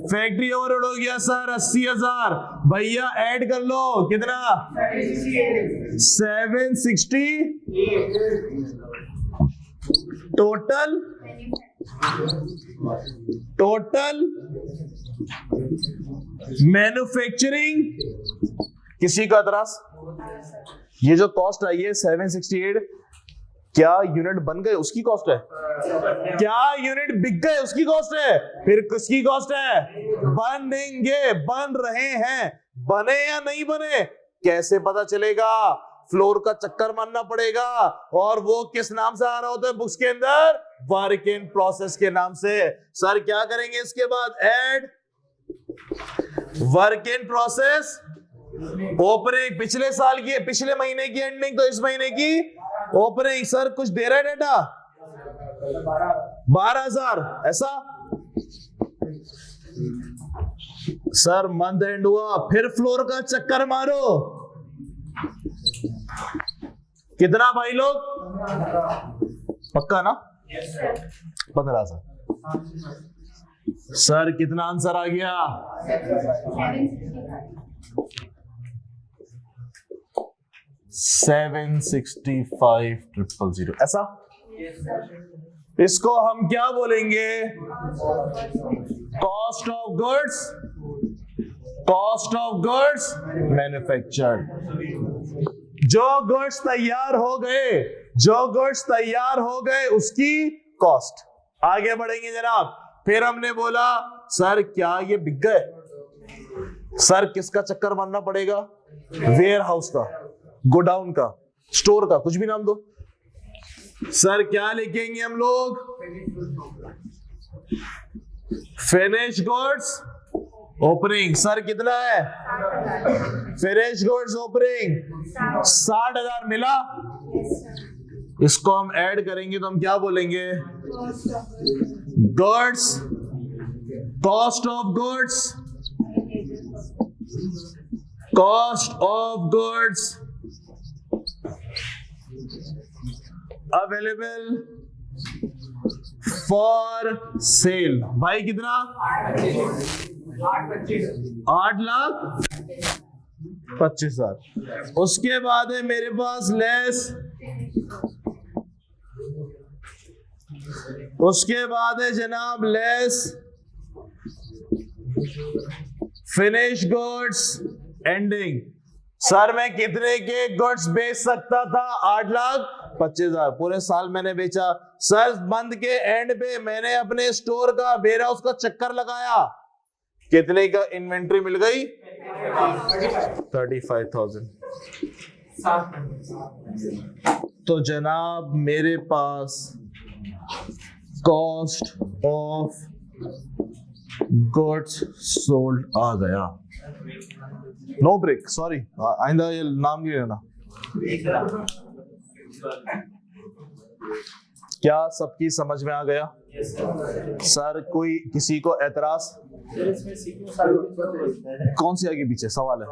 फैक्ट्री ओवरहेड हो गया सर 80,000। भैया ऐड कर लो, कितना? 760। टोटल मैन्युफैक्चरिंग, किसी का एतराज? ये जो कॉस्ट आई है 768, क्या यूनिट बन गए उसकी कॉस्ट है? क्या यूनिट बिक गए उसकी कॉस्ट है? फिर किसकी कॉस्ट है? बनेंगे, बन रहे हैं, बने या नहीं बने कैसे पता चलेगा? फ्लोर का चक्कर मारना पड़ेगा, और वो किस नाम से आ रहा होता है बुक्स के अंदर? वर्क इन प्रोसेस के नाम से। सर क्या करेंगे इसके बाद? Add work in process opening, पिछले साल की, पिछले महीने की एंडिंग तो इस महीने की ओपनिंग। सर कुछ दे रहा है डेटा? 12,000, ऐसा? सर मंथ एंड हुआ, फिर फ्लोर का चक्कर मारो, कितना भाई लोग? पक्का ना? 15,000। सर कितना आंसर आ गया? 765,000, ऐसा? इसको हम क्या बोलेंगे? Cost of goods, cost of goods manufactured. जो गुड्स तैयार हो गए, जो गुड्स तैयार हो गए उसकी कॉस्ट। आगे बढ़ेंगे जनाब। फिर हमने बोला सर क्या ये बिक गए? सर किसका चक्कर मारना पड़ेगा? वेयर हाउस का, गोडाउन का, स्टोर का, कुछ भी नाम दो। सर क्या लिखेंगे हम लोग? Finish goods opening. सर कितना है? फिनिश गुड्स ओपनिंग 60,000 मिला। इसको हम ऐड करेंगे तो हम क्या बोलेंगे? Goods, cost of goods, cost of goods available for sale. भाई कितना? 8,25,000। उसके बाद है मेरे पास लेस, उसके बाद है जनाब less finish goods ending. Sir मैं कितने के गुड्स बेच सकता था? 8,25,000। पूरे साल मैंने बेचा। सर मंथ के एंड पे मैंने अपने स्टोर का, वेयर हाउस का चक्कर लगाया, कितने का इन्वेंट्री मिल गई? 35,000। तो जनाब मेरे पास कॉस्ट ऑफ गुड्स सोल्ड आ गया। नो ब्रेक, सॉरी, आइंदा ये नाम नहीं लेना। क्या सबकी समझ में आ गया? सर कोई किसी को एतराज? कौन सी आगे पीछे सवाल है?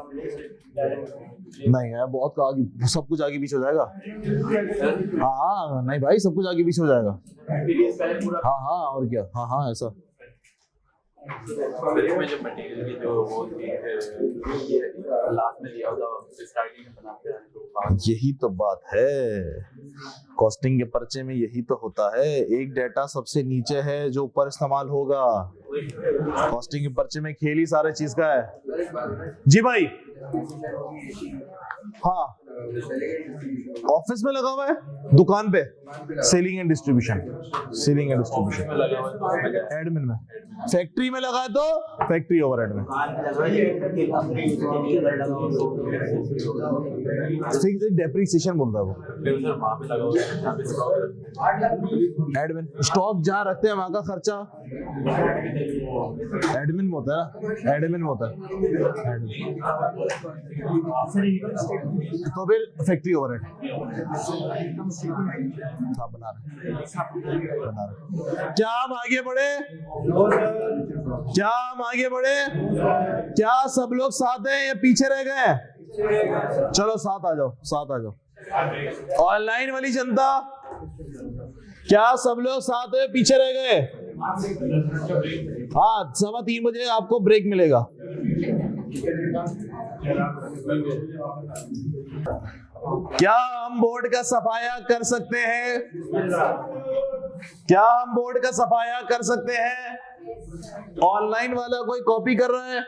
नहीं है, बहुत का आगे, सब कुछ आगे पीछे हो जाएगा। हाँ नहीं भाई, सब कुछ आगे पीछे हो जाएगा। हाँ हाँ, और क्या? हाँ हाँ ऐसा। में जो मटेरियल की जो वो लास्ट में दिया होता स्टार्टिंग में बनाते हैं तो यही तो बात है, कॉस्टिंग के पर्चे में यही तो होता है। एक डेटा सबसे नीचे है जो ऊपर इस्तेमाल होगा। कॉस्टिंग के पर्चे में खेल ही सारे चीज का है। जी भाई, हाँ ऑफिस में लगा हुआ है, दुकान पे selling and distribution, selling and distribution admin में, फैक्ट्री में लगा है तो फैक्ट्री ओवरहेड में, डेप्रिसिएशन बोल रहा है वो। एडमिन स्टॉक जहाँ रखते हैं वहां का खर्चा एडमिन में होता है ना, एडमिन में होता है तो फिर फैक्ट्री ओवरहेड बना रहे। क्या हम आगे बढ़े? क्या हम आगे बढ़े? क्या सब लोग साथ हैं या पीछे रह गए? चलो साथ आ जाओ, साथ आ जाओ। ऑनलाइन वाली जनता, क्या सब लोग साथ हैं, पीछे रह गए? हाँ, 3:15 बजे आपको ब्रेक मिलेगा। क्या हम बोर्ड का सफाया कर सकते हैं? क्या हम बोर्ड का सफाया कर सकते हैं? ऑनलाइन वाला कोई कॉपी कर रहा है?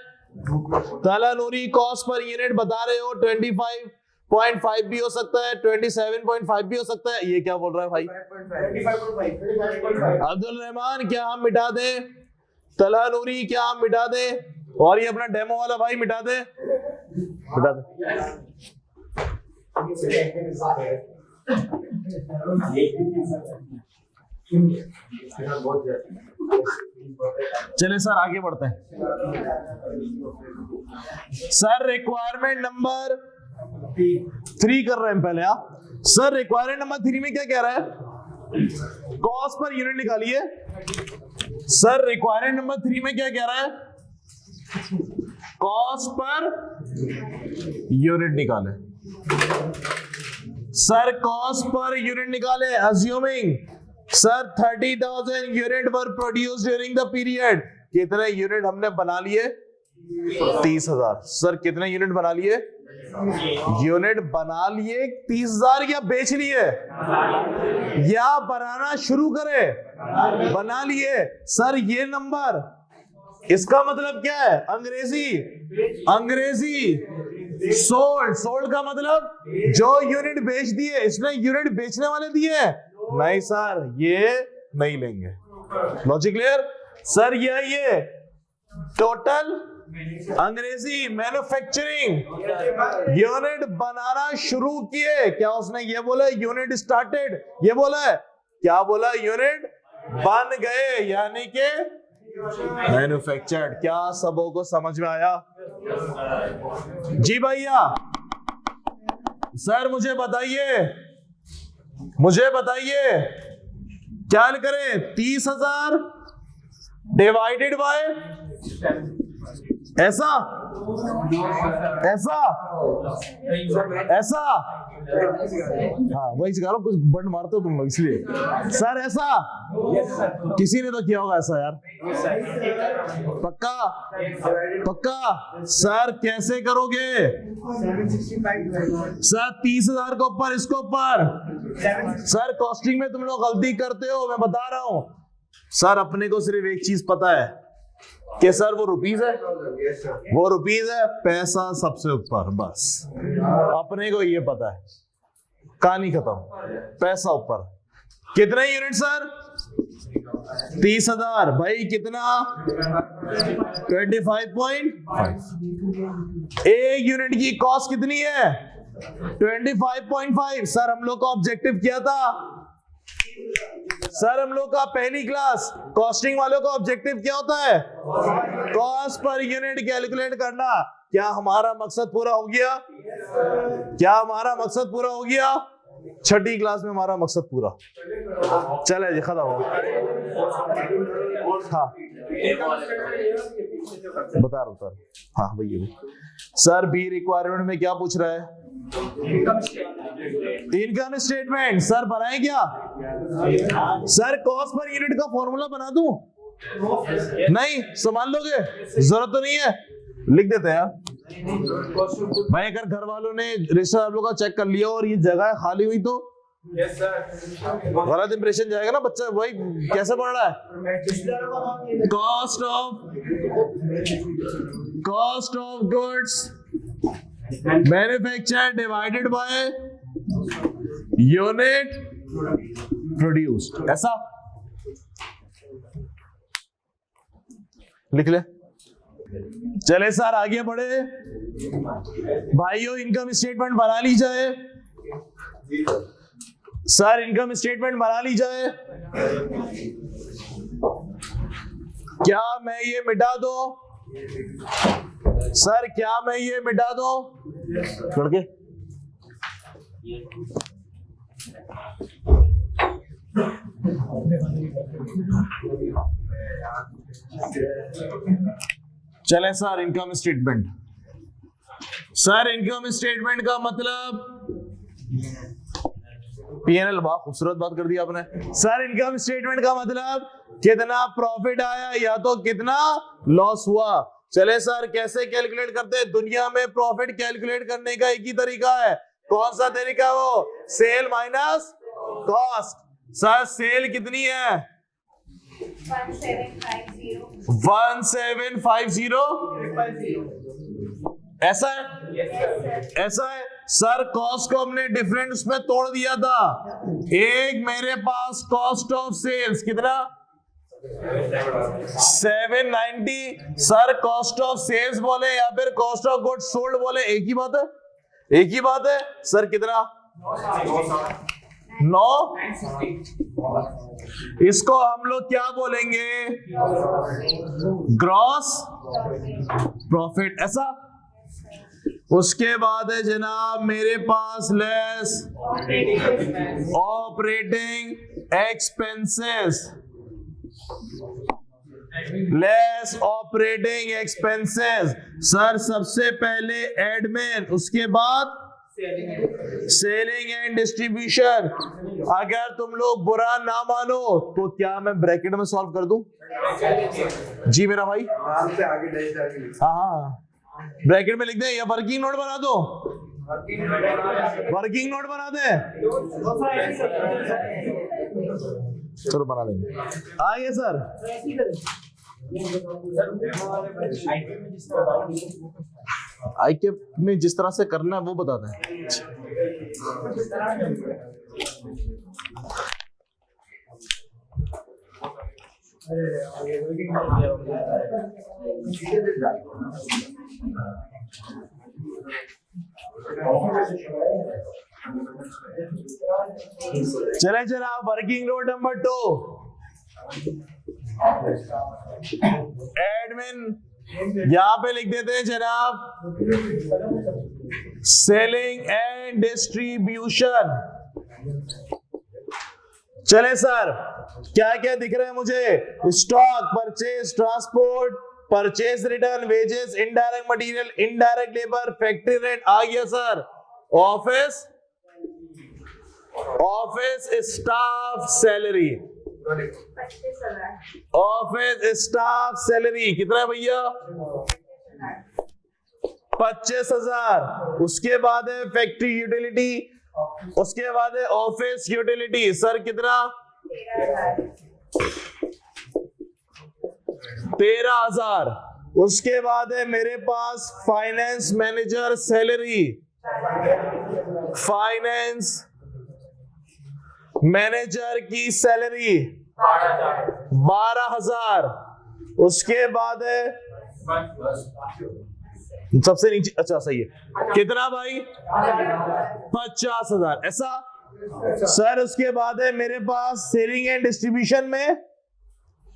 तलानूरी कॉस्ट पर यूनिट बता रहे हो 25.5 भी हो सकता है, 27.5 भी हो सकता है। ये क्या बोल रहा है भाई? 25.5 अब्दुल रहमान क्या हम मिटा दें? तलानूरी क्या हम मिटा दें? और ये अपना डेमो वाला भाई मिटा दे, मिटा दे। चले सर आगे बढ़ते हैं। सर रिक्वायरमेंट नंबर 3 कर रहे हैं पहले आप। सर रिक्वायरमेंट नंबर 3 में क्या कह रहा है? कॉस्ट पर यूनिट निकालिए। सर रिक्वायरमेंट नंबर 3 में क्या कह रहा है? कॉस्ट पर यूनिट निकाले। सर कॉस्ट पर यूनिट निकाले। Assuming sir 30,000 unit were produce during the period. कितने यूनिट हमने बना लिए? 30,000। सर कितने यूनिट बना लिए? यूनिट बना लिए 30,000 या बेच लिए या बनाना शुरू करे? बना लिए। सर ये नंबर, इसका मतलब क्या है? अंग्रेजी सोल्ड का मतलब जो यूनिट बेच दिए। इसने यूनिट बेचने वाले दिए? नहीं सर, ये नहीं लेंगे। Logic clear? सर ये टोटल अंग्रेजी मैन्युफैक्चरिंग यूनिट बनाना शुरू किए। क्या उसने ये बोला यूनिट स्टार्टेड? ये बोला है। क्या बोला? यूनिट बन गए, यानी कि मैन्युफैक्चर्ड। क्या सबों को समझ में आया? जी भैया। सर मुझे बताइए क्या करें? 30,000 डिवाइडेड बाय ऐसा हाँ वही सिखा रहा हूं, कुछ बंड मारते हो तुम इसलिए। सर ऐसा किसी ने तो किया होगा ऐसा यार। पक्का सर कैसे करोगे? सर 30,000 को ऊपर, इसको ऊपर। सर कॉस्टिंग में तुम लोग गलती करते हो, मैं बता रहा हूं। सर अपने को सिर्फ एक चीज पता है कि सर वो रुपीज है, पैसा सबसे ऊपर, बस अपने को ये पता है। कहानी खत्म, पैसा ऊपर। कितने यूनिट सर? 30,000 भाई कितना? 25.5। एक यूनिट की कॉस्ट कितनी है? 25.5। सर हम लोग का ऑब्जेक्टिव क्या था? सर हम लोग का पहली क्लास कॉस्टिंग वालों का ऑब्जेक्टिव क्या होता है? कॉस्ट पर यूनिट कैलकुलेट करना। क्या हमारा मकसद पूरा हो गया? छठी क्लास में हमारा मकसद पूरा। चले जी खत्म हो। हाँ बता रहा। हाँ भैया। सर बी रिक्वायरमेंट में क्या पूछ रहा है? Income statement. सर बनाए क्या? सर कॉस्ट पर यूनिट का फॉर्मूला बना दूं? नहीं, संभाल लोगे? जरूरत तो नहीं है, लिख देते हैं भाई। अगर घर वालों ने रजिस्टर आप लोग का चेक कर लिया और ये जगह खाली हुई तो गलत इंप्रेशन जाएगा ना बच्चा। भाई कैसे पढ़ रहा है? Cost of goods manufactured divided by unit produced. ऐसा लिख ले। चले सर आगे बढ़े भाइयों। इनकम स्टेटमेंट बना ली जाए। सर इनकम स्टेटमेंट बना ली जाए। क्या मैं ये मिटा दूं? सर क्या मैं ये मिटा दूं? लड़के चले sir income statement. Sir income statement का मतलब पीएनएल। बहुत खूबसूरत बात कर दी आपने। सर इनकम स्टेटमेंट का मतलब कितना प्रॉफिट आया या तो कितना लॉस हुआ। चले सर कैसे कैलकुलेट करते हैं? दुनिया में प्रॉफिट कैलकुलेट करने का एक ही तरीका है। कौन सा तरीका? वो sale minus cost. Sir sale कितनी है? 1750। 1750 ऐसा है, ऐसा है सर। कॉस्ट को हमने डिफरेंट उसमें तोड़ दिया था। एक मेरे पास कॉस्ट ऑफ सेल्स कितना 790 सर, कॉस्ट ऑफ सेल्स बोले या फिर कॉस्ट ऑफ गुड्स सोल्ड बोले, एक ही बात है, एक ही बात है सर। कितना 9। इसको हम लोग क्या बोलेंगे, ग्रॉस प्रॉफिट, ऐसा। उसके बाद है जनाब मेरे पास less operating expenses, less operating expenses sir. सबसे पहले एडमिन, उसके बाद सेलिंग एंड डिस्ट्रीब्यूशन। अगर तुम लोग बुरा ना मानो तो क्या मैं ब्रैकेट में सॉल्व कर दूं? जी मेरा भाई, हाँ ब्रैकेट में लिख दे या वर्किंग नोट बना दो, वर्किंग नोट बना दे, चलो बना लेंगे। आइए सर, आईके में जिस तरह से करना है वो बताते हैं। चले जनाब वर्किंग नोट नंबर 2, एडमिन यहां पे लिख देते हैं जनाब सेलिंग एंड डिस्ट्रीब्यूशन। चले सर, क्या क्या दिख रहा है मुझे? Stock, purchase, transport, purchase return, wages, indirect material, indirect labour, factory rent आ गया sir. Office, office staff salary, office staff salary कितना है भैया? 25,000। उसके बाद है फैक्ट्री यूटिलिटी, उसके बाद है ऑफिस यूटिलिटी सर कितना? 13,000। उसके बाद है मेरे पास finance manager salary, finance manager की सैलरी 12,000। उसके बाद है सबसे नीचे, अच्छा सही है, कितना भाई? 50,000, ऐसा सर। उसके बाद है मेरे पास सेलिंग एंड डिस्ट्रीब्यूशन में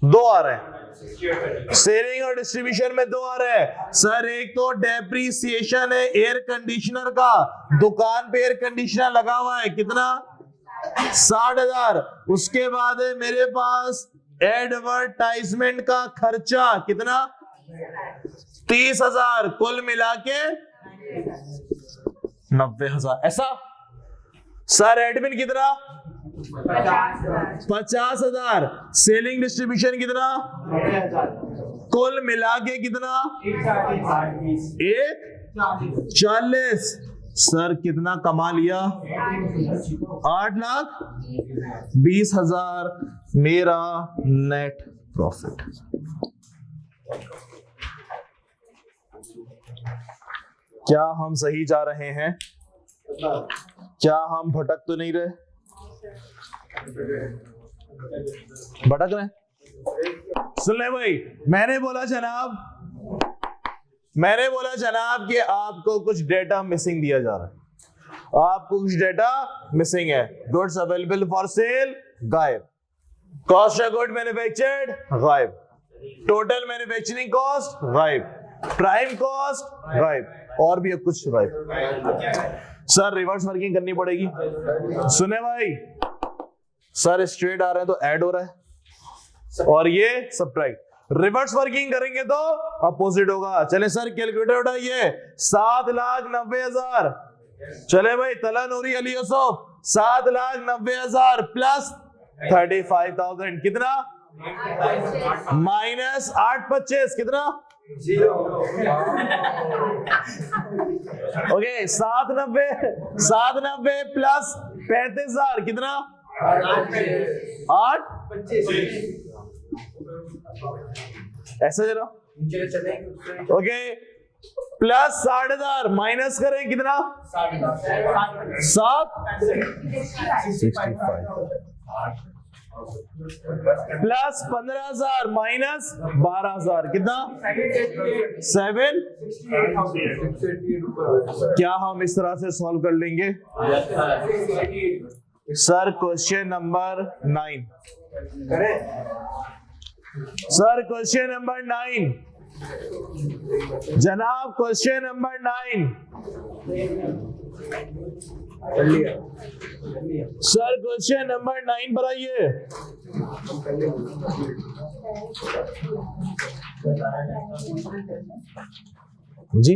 2 आ रहे हैं, सेलिंग और डिस्ट्रीब्यूशन में 2 आ रहे हैं सर। एक तो डेप्रीसिएशन है एयर कंडीशनर का, दुकान पे एयर कंडीशनर लगा हुआ है, कितना? 60,000। उसके बाद है मेरे पास एडवर्टाइजमेंट का खर्चा, कितना? 30,000। कुल मिला के 90,000, ऐसा सर। एडमिन कितना? 50,000। सेलिंग डिस्ट्रीब्यूशन कितना? कुल मिला के कितना? 140। सर कितना कमा लिया? 8,20,000 मेरा नेट प्रॉफिट। क्या हम सही जा रहे हैं? क्या हम भटक तो नहीं रहे? भटक रहे? सुन ले भाई, मैंने बोला जनाब कि आपको कुछ डेटा मिसिंग दिया जा रहा है, आपको कुछ डेटा मिसिंग है। गुड्स अवेलेबल फॉर सेल गायब, कॉस्ट ऑफ गुड मैन्युफैक्चर्ड गायब, टोटल मैन्युफैक्चरिंग कॉस्ट गायब, प्राइम कॉस्ट गायब, और भी कुछ गायब। सर रिवर्स वर्किंग करनी पड़ेगी। सुने भाई, सर स्ट्रेट आ रहे हैं तो ऐड हो रहा है और ये सब्ट्रैक्ट। रिवर्स वर्किंग करेंगे तो अपोजिट होगा। चले सर कैलकुलेटर उठाइए, 7,90,000। चले भाई तला नूरी अली यूसुफ, 7,90,000 प्लस 35,000 कितना? माइनस 8,25 कितना? ओके 790 प्लस 35,000 कितना? 8। ऐसा जरा ओके प्लस 60,000 माइनस करें कितना 7 प्लस 15,000 माइनस 12,000 कितना 7 क्या हम इस तरह से सॉल्व कर लेंगे sir question number 9 sir question number 9 जनाब question number 9 sir question number 9 बनाइए जी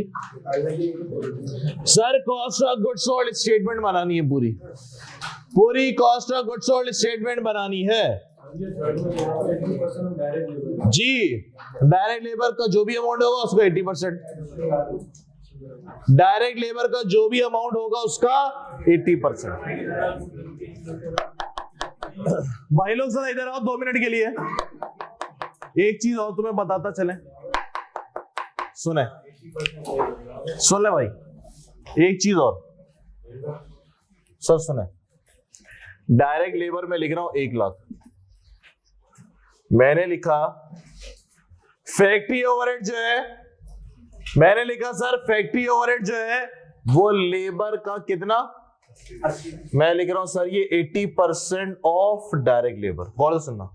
sir cost of goods sold statement बनानी है पूरी cost of goods sold statement बनानी है जी डायरेक्ट लेबर का जो भी अमाउंट होगा उसका 80% डायरेक्ट लेबर का जो भी अमाउंट होगा उसका 80%। भाई लोग सर इधर आओ 2 मिनट के लिए एक चीज और तुम्हें बताता चले सुन ले भाई एक चीज और सर सुने डायरेक्ट लेबर में लिख रहा हूं 1 लाख मैंने लिखा फैक्ट्री ओवरहेड जो है मैंने लिखा सर फैक्ट्री ओवरहेड जो है वो लेबर का कितना मैं लिख रहा हूं सर ये 80% ऑफ डायरेक्ट लेबर गौर से सुनना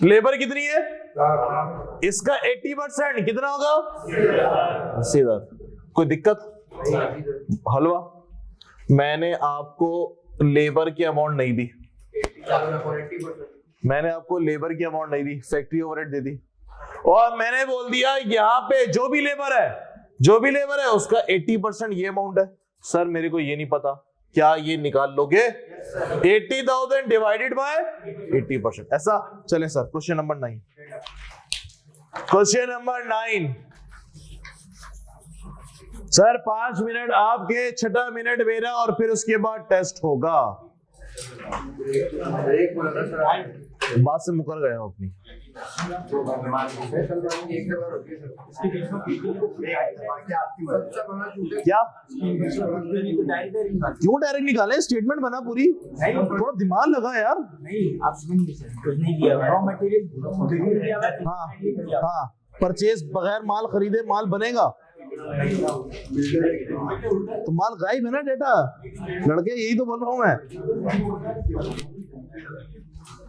लेबर कितनी है इसका 80% कितना होगा 80,000 कोई दिक्कत हलवा मैंने आपको लेबर की अमाउंट नहीं दी मैंने आपको लेबर की अमाउंट नहीं दी फैक्ट्री ओवरहेड दे दी और मैंने बोल दिया यहां पे जो भी लेबर है उसका 80% ये अमाउंट है सर मेरे को ये नहीं पता क्या ये निकाल लोगे 80,000 डिवाइडेड बाय 80% ऐसा चले sir question number 9 sir 5 minute आपके 6 मिनट मेरा और फिर उसके बाद टेस्ट होगा बात से मुकर गए हो अपनी क्या क्यों डायरेक्ट निकाले स्टेटमेंट बना पूरी थोड़ा दिमाग लगा यार हाँ परचेज बगैर माल खरीदे माल बनेगा तो माल गायब है ना डेटा लड़के यही तो बोल रहा हूं मैं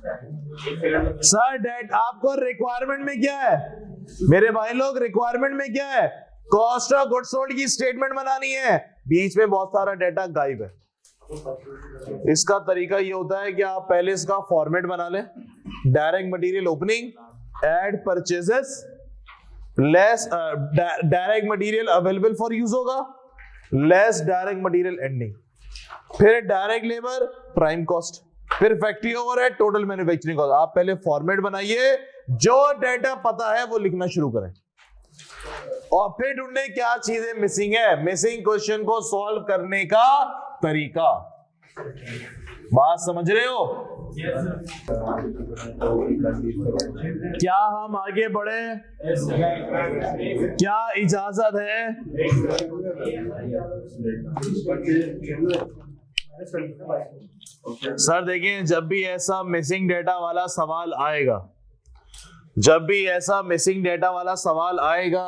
सर डेट आपको रिक्वायरमेंट में क्या है मेरे भाई लोग रिक्वायरमेंट में क्या है कॉस्ट ऑफ गुड्स सोल्ड की स्टेटमेंट बनानी है बीच में बहुत सारा डेटा गायब है इसका तरीका ये होता है कि आप पहले इसका फॉर्मेट बना लें direct material opening add purchases less direct material available for use होगा लेस डायरेक्ट मटेरियल एंडिंग फिर डायरेक्ट लेबर प्राइम कॉस्ट फिर factory overhead total manufacturing cost आप पहले फॉर्मेट बनाइए जो डेटा पता है वो लिखना शुरू करें और फिर ढूंढे क्या चीजें मिसिंग है मिसिंग क्वेश्चन को सॉल्व करने का तरीका बात समझ रहे हो क्या हम आगे बढ़े क्या इजाजत है सर देखिए जब भी ऐसा मिसिंग डेटा वाला सवाल आएगा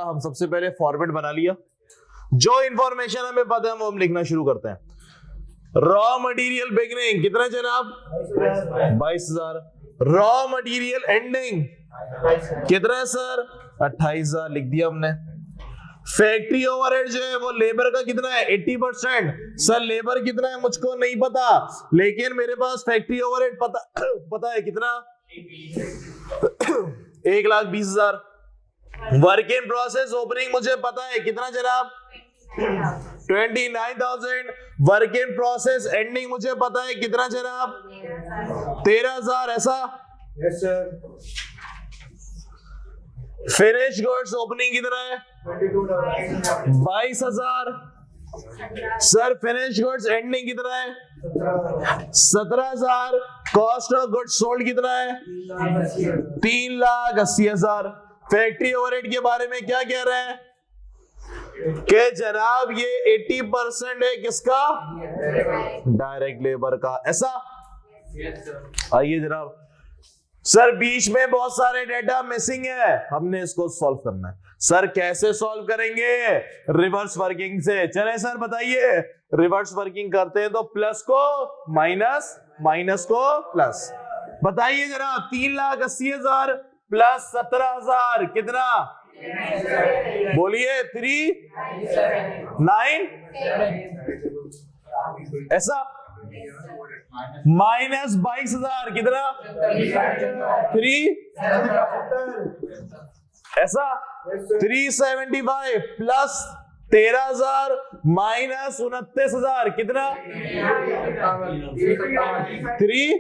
हम सबसे पहले फॉर्मेट बना लिया जो इंफॉर्मेशन हमें पता है वो हम लिखना शुरू करते हैं रॉ मटेरियल बिगनिंग कितना जनाब 22,000 रॉ मटेरियल एंडिंग कितना है सर 28,000 लिख दिया हमने फैक्ट्री ओवरहेड जो है वो लेबर का कितना है 80% सर लेबर कितना है मुझको नहीं पता लेकिन मेरे पास फैक्ट्री ओवरहेड पता है कितना 1,20,000 वर्क इन प्रोसेस ओपनिंग मुझे पता है कितना जनाब 29,000 वर्क इन प्रोसेस एंडिंग मुझे पता है कितना जनाब 13,000 ऐसा yes sir finish goods opening कितना है 22,000 सर फिनिश गुड्स एंडिंग कितना है 17,000 कॉस्ट ऑफ गुड्स सोल्ड कितना है 3,80,000 फैक्ट्री ओवरहेड के बारे में क्या कह रहे हैं कि जनाब ये 80% है किसका, डायरेक्ट लेबर का। ऐसा आइए जनाब सर बीच में बहुत सारे डेटा मिसिंग है, हमने इसको सॉल्व करना है। सर कैसे सॉल्व करेंगे, रिवर्स वर्किंग से। चले सर बताइए, रिवर्स वर्किंग करते हैं तो प्लस को माइनस, माइनस को प्लस। बताइए जरा 3,80,000 प्लस 17,000 कितना, बोलिए 3,9 ऐसा, माइनस 22,000 कितना 3 ऐसा, 375 प्लस 13,000 माइनस 29,000 कितना 3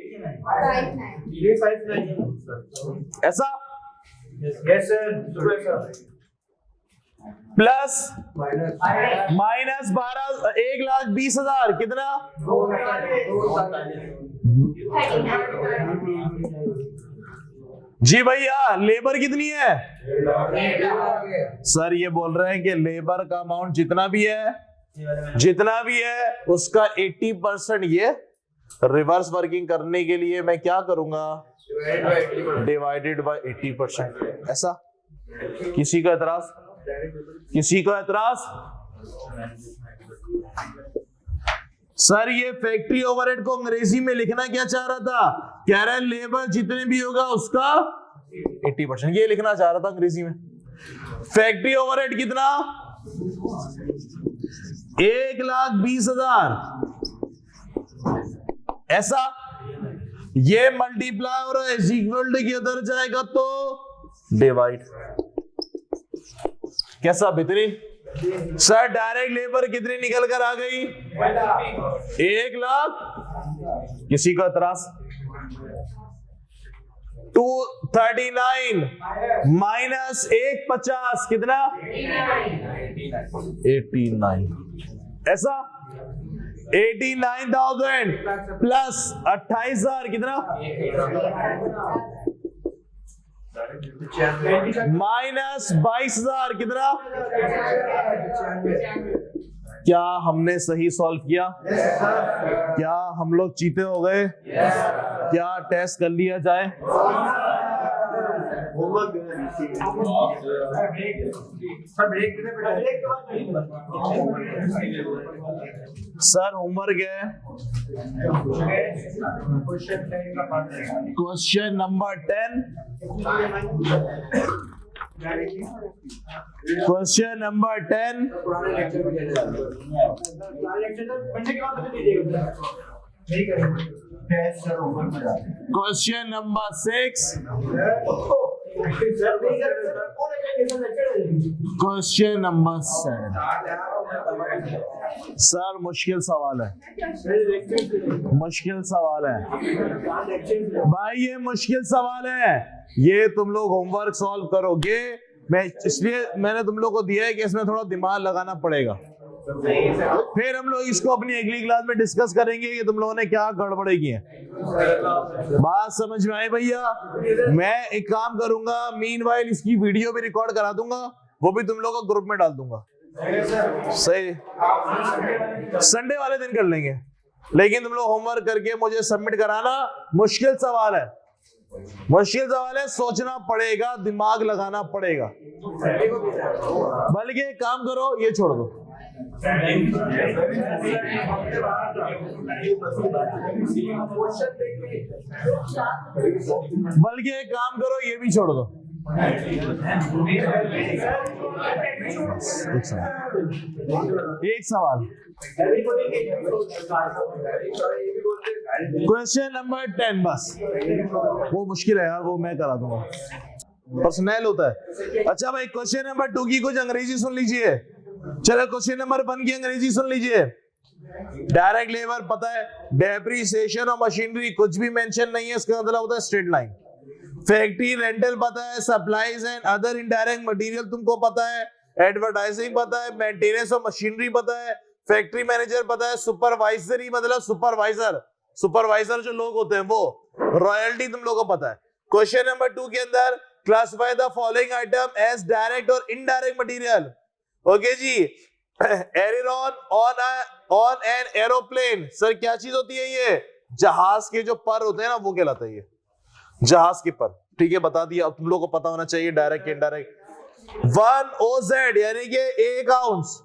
ऐसा, प्लस माइनस 1,20,000 कितना, जी भैया लेबर कितनी है, सर ये बोल रहे हैं कि लेबर का अमाउंट जितना भी है उसका 80% ये रिवर्स वर्किंग करने के लिए मैं क्या करूंगा, डिवाइडेड बाय 80%। ऐसा, किसी का एतराज, किसी का एतराज। सर ये फैक्ट्री ओवरहेड को अंग्रेजी में लिखना क्या चाह रहा था, कह रहा है लेबर जितने भी होगा उसका 80%, ये लिखना चाह रहा था अंग्रेजी में। फैक्ट्री ओवरहेड कितना 1,20,000 ऐसा, ये मल्टीप्लाई और इज इक्वल टू के अंदर जाएगा तो डिवाइड। कैसा बेहतरीन। सर डायरेक्ट लेबर कितनी निकल कर आ गई 1,00,000, किसी का एतराज। 239 माइनस 150 कितना 89 ऐसा, 89,000 प्लस 28,000 कितना माइनस 22,000 कितना। क्या हमने सही सॉल्व किया, क्या हम लोग चीते हो गए, क्या टेस्ट कर लिया जाए। सर होमवर्क है question number 10, question number 10 question number 6 question number 7। Sir मुश्किल सवाल है, मुश्किल सवाल है भाई, ये मुश्किल सवाल है, ये तुम लोग होमवर्क सॉल्व करोगे। मैं इसलिए मैंने तुम लोग को दिया है कि इसमें थोड़ा दिमाग लगाना पड़ेगा, फिर हम लोग इसको अपनी अगली क्लास में डिस्कस करेंगे कि तुम लोगों ने क्या गड़बड़े की है। बात समझ में आई भैया। मैं एक काम करूंगा, मीनवाइल इसकी वीडियो भी रिकॉर्ड करा दूंगा, वो भी तुम लोगों को ग्रुप में डाल दूंगा। सही, संडे वाले दिन कर लेंगे, लेकिन तुम लोग होमवर्क करके मुझे सबमिट कराना। मुश्किल सवाल है, मुश्किल सवाल है, सोचना पड़ेगा, दिमाग लगाना पड़ेगा। बल्कि एक काम करो, ये छोड़ दो, बल्कि एक काम करो, ये भी छोड़ दो। एक सवाल, क्वेश्चन नंबर 10 बस, वो मुश्किल है यार, वो मैं करा दूंगा, पर्सनल होता है। अच्छा भाई क्वेश्चन नंबर 2 की कुछ अंग्रेजी सुन लीजिए। चलो क्वेश्चन नंबर 1 की अंग्रेजी सुन लीजिए। डायरेक्ट लेबर पता है, डेप्रिसिएशन और मशीनरी कुछ भी मेंशन नहीं है, इसका मतलब होता है स्ट्रेट लाइन। फैक्ट्री रेंटल पता है, supplies and other indirect material तुमको पता है, एडवर्टाइजिंग पता है, मेंटेनेंस और मशीनरी पता है, फैक्ट्री मैनेजर पता है, सुपरवाइजरी मतलब सुपरवाइजर, सुपरवाइजर जो लोग होते हैं वो, रॉयल्टी तुम लोगों को पता है। क्वेश्चन नंबर 2 के अंदर classify the following item as direct और इनडायरेक्ट मटेरियल। ओके जी, apron on an aeroplane, sir क्या चीज होती है ये? जहाज के जो पर होते हैं ना, वो कहलाता है ये, जहाज के पर। ठीक है, बता दिया। अब तुम लोग को पता होना चाहिए डायरेक्ट इनडायरेक्ट। 1 OZ यानी कि 1 ounce,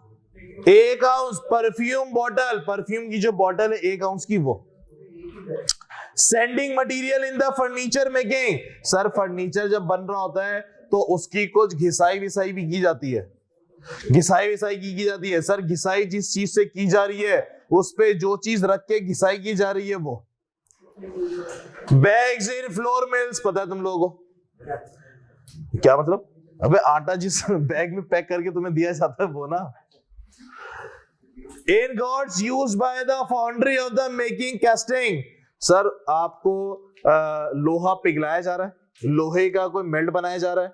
1 ounce perfume bottle, perfume की जो बॉटल है 1 आउंस की, वो। Sending material in the furniture making, sir furniture जब बन रहा होता है तो उसकी कुछ घिसाई विसाई भी की जाती है, घिसाई विसाई की जाती है। सर घिसाई जिस चीज से की जा रही है उस पे जो चीज रख के घिसाई की जा रही है वो। बैग्स इन फ्लोर मिल्स, पता है तुम लोगों को क्या मतलब? अबे आटा जिस बैग में पैक करके तुम्हें दिया जाता है वो ना। Ingots used by the foundry of the making casting, sir आपको लोहा पिघलाया जा रहा है, लोहे का कोई मेल्ट बनाया जा रहा है।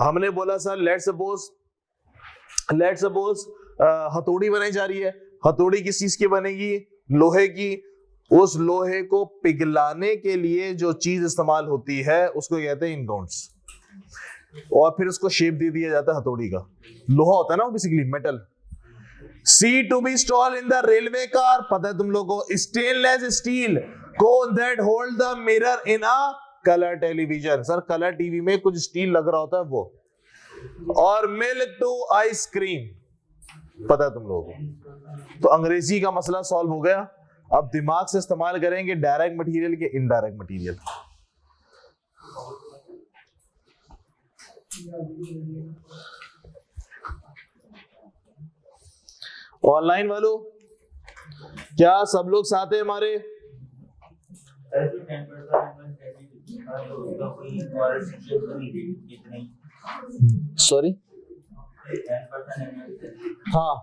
हमने बोला सर लेट्स सपोज हथौड़ी बनाई जा रही है, हथौड़ी किस चीज की बनेगी? लोहे की। उस लोहे को पिघलाने के लिए जो चीज इस्तेमाल होती है उसको कहते हैं इनगोट्स, और फिर उसको शेप दे दिया जाता है हथौड़ी का। लोहा होता है ना basically metal. Seat to be install in the railway car, पता है तुम लोगों को? Stainless steel cone that hold the mirror in a colour television, sir colour TV में कुछ स्टील लग रहा होता है वो। और मिल्क टू आइसक्रीम, पता है तुम लोगों को? तो अंग्रेजी का मसला सॉल्व हो गया। अब दिमाग से इस्तेमाल करेंगे डायरेक्ट मटेरियल के इनडायरेक्ट मटेरियल। ऑनलाइन वालों क्या सब लोग साथ हैं हमारे? सॉरी, हाँ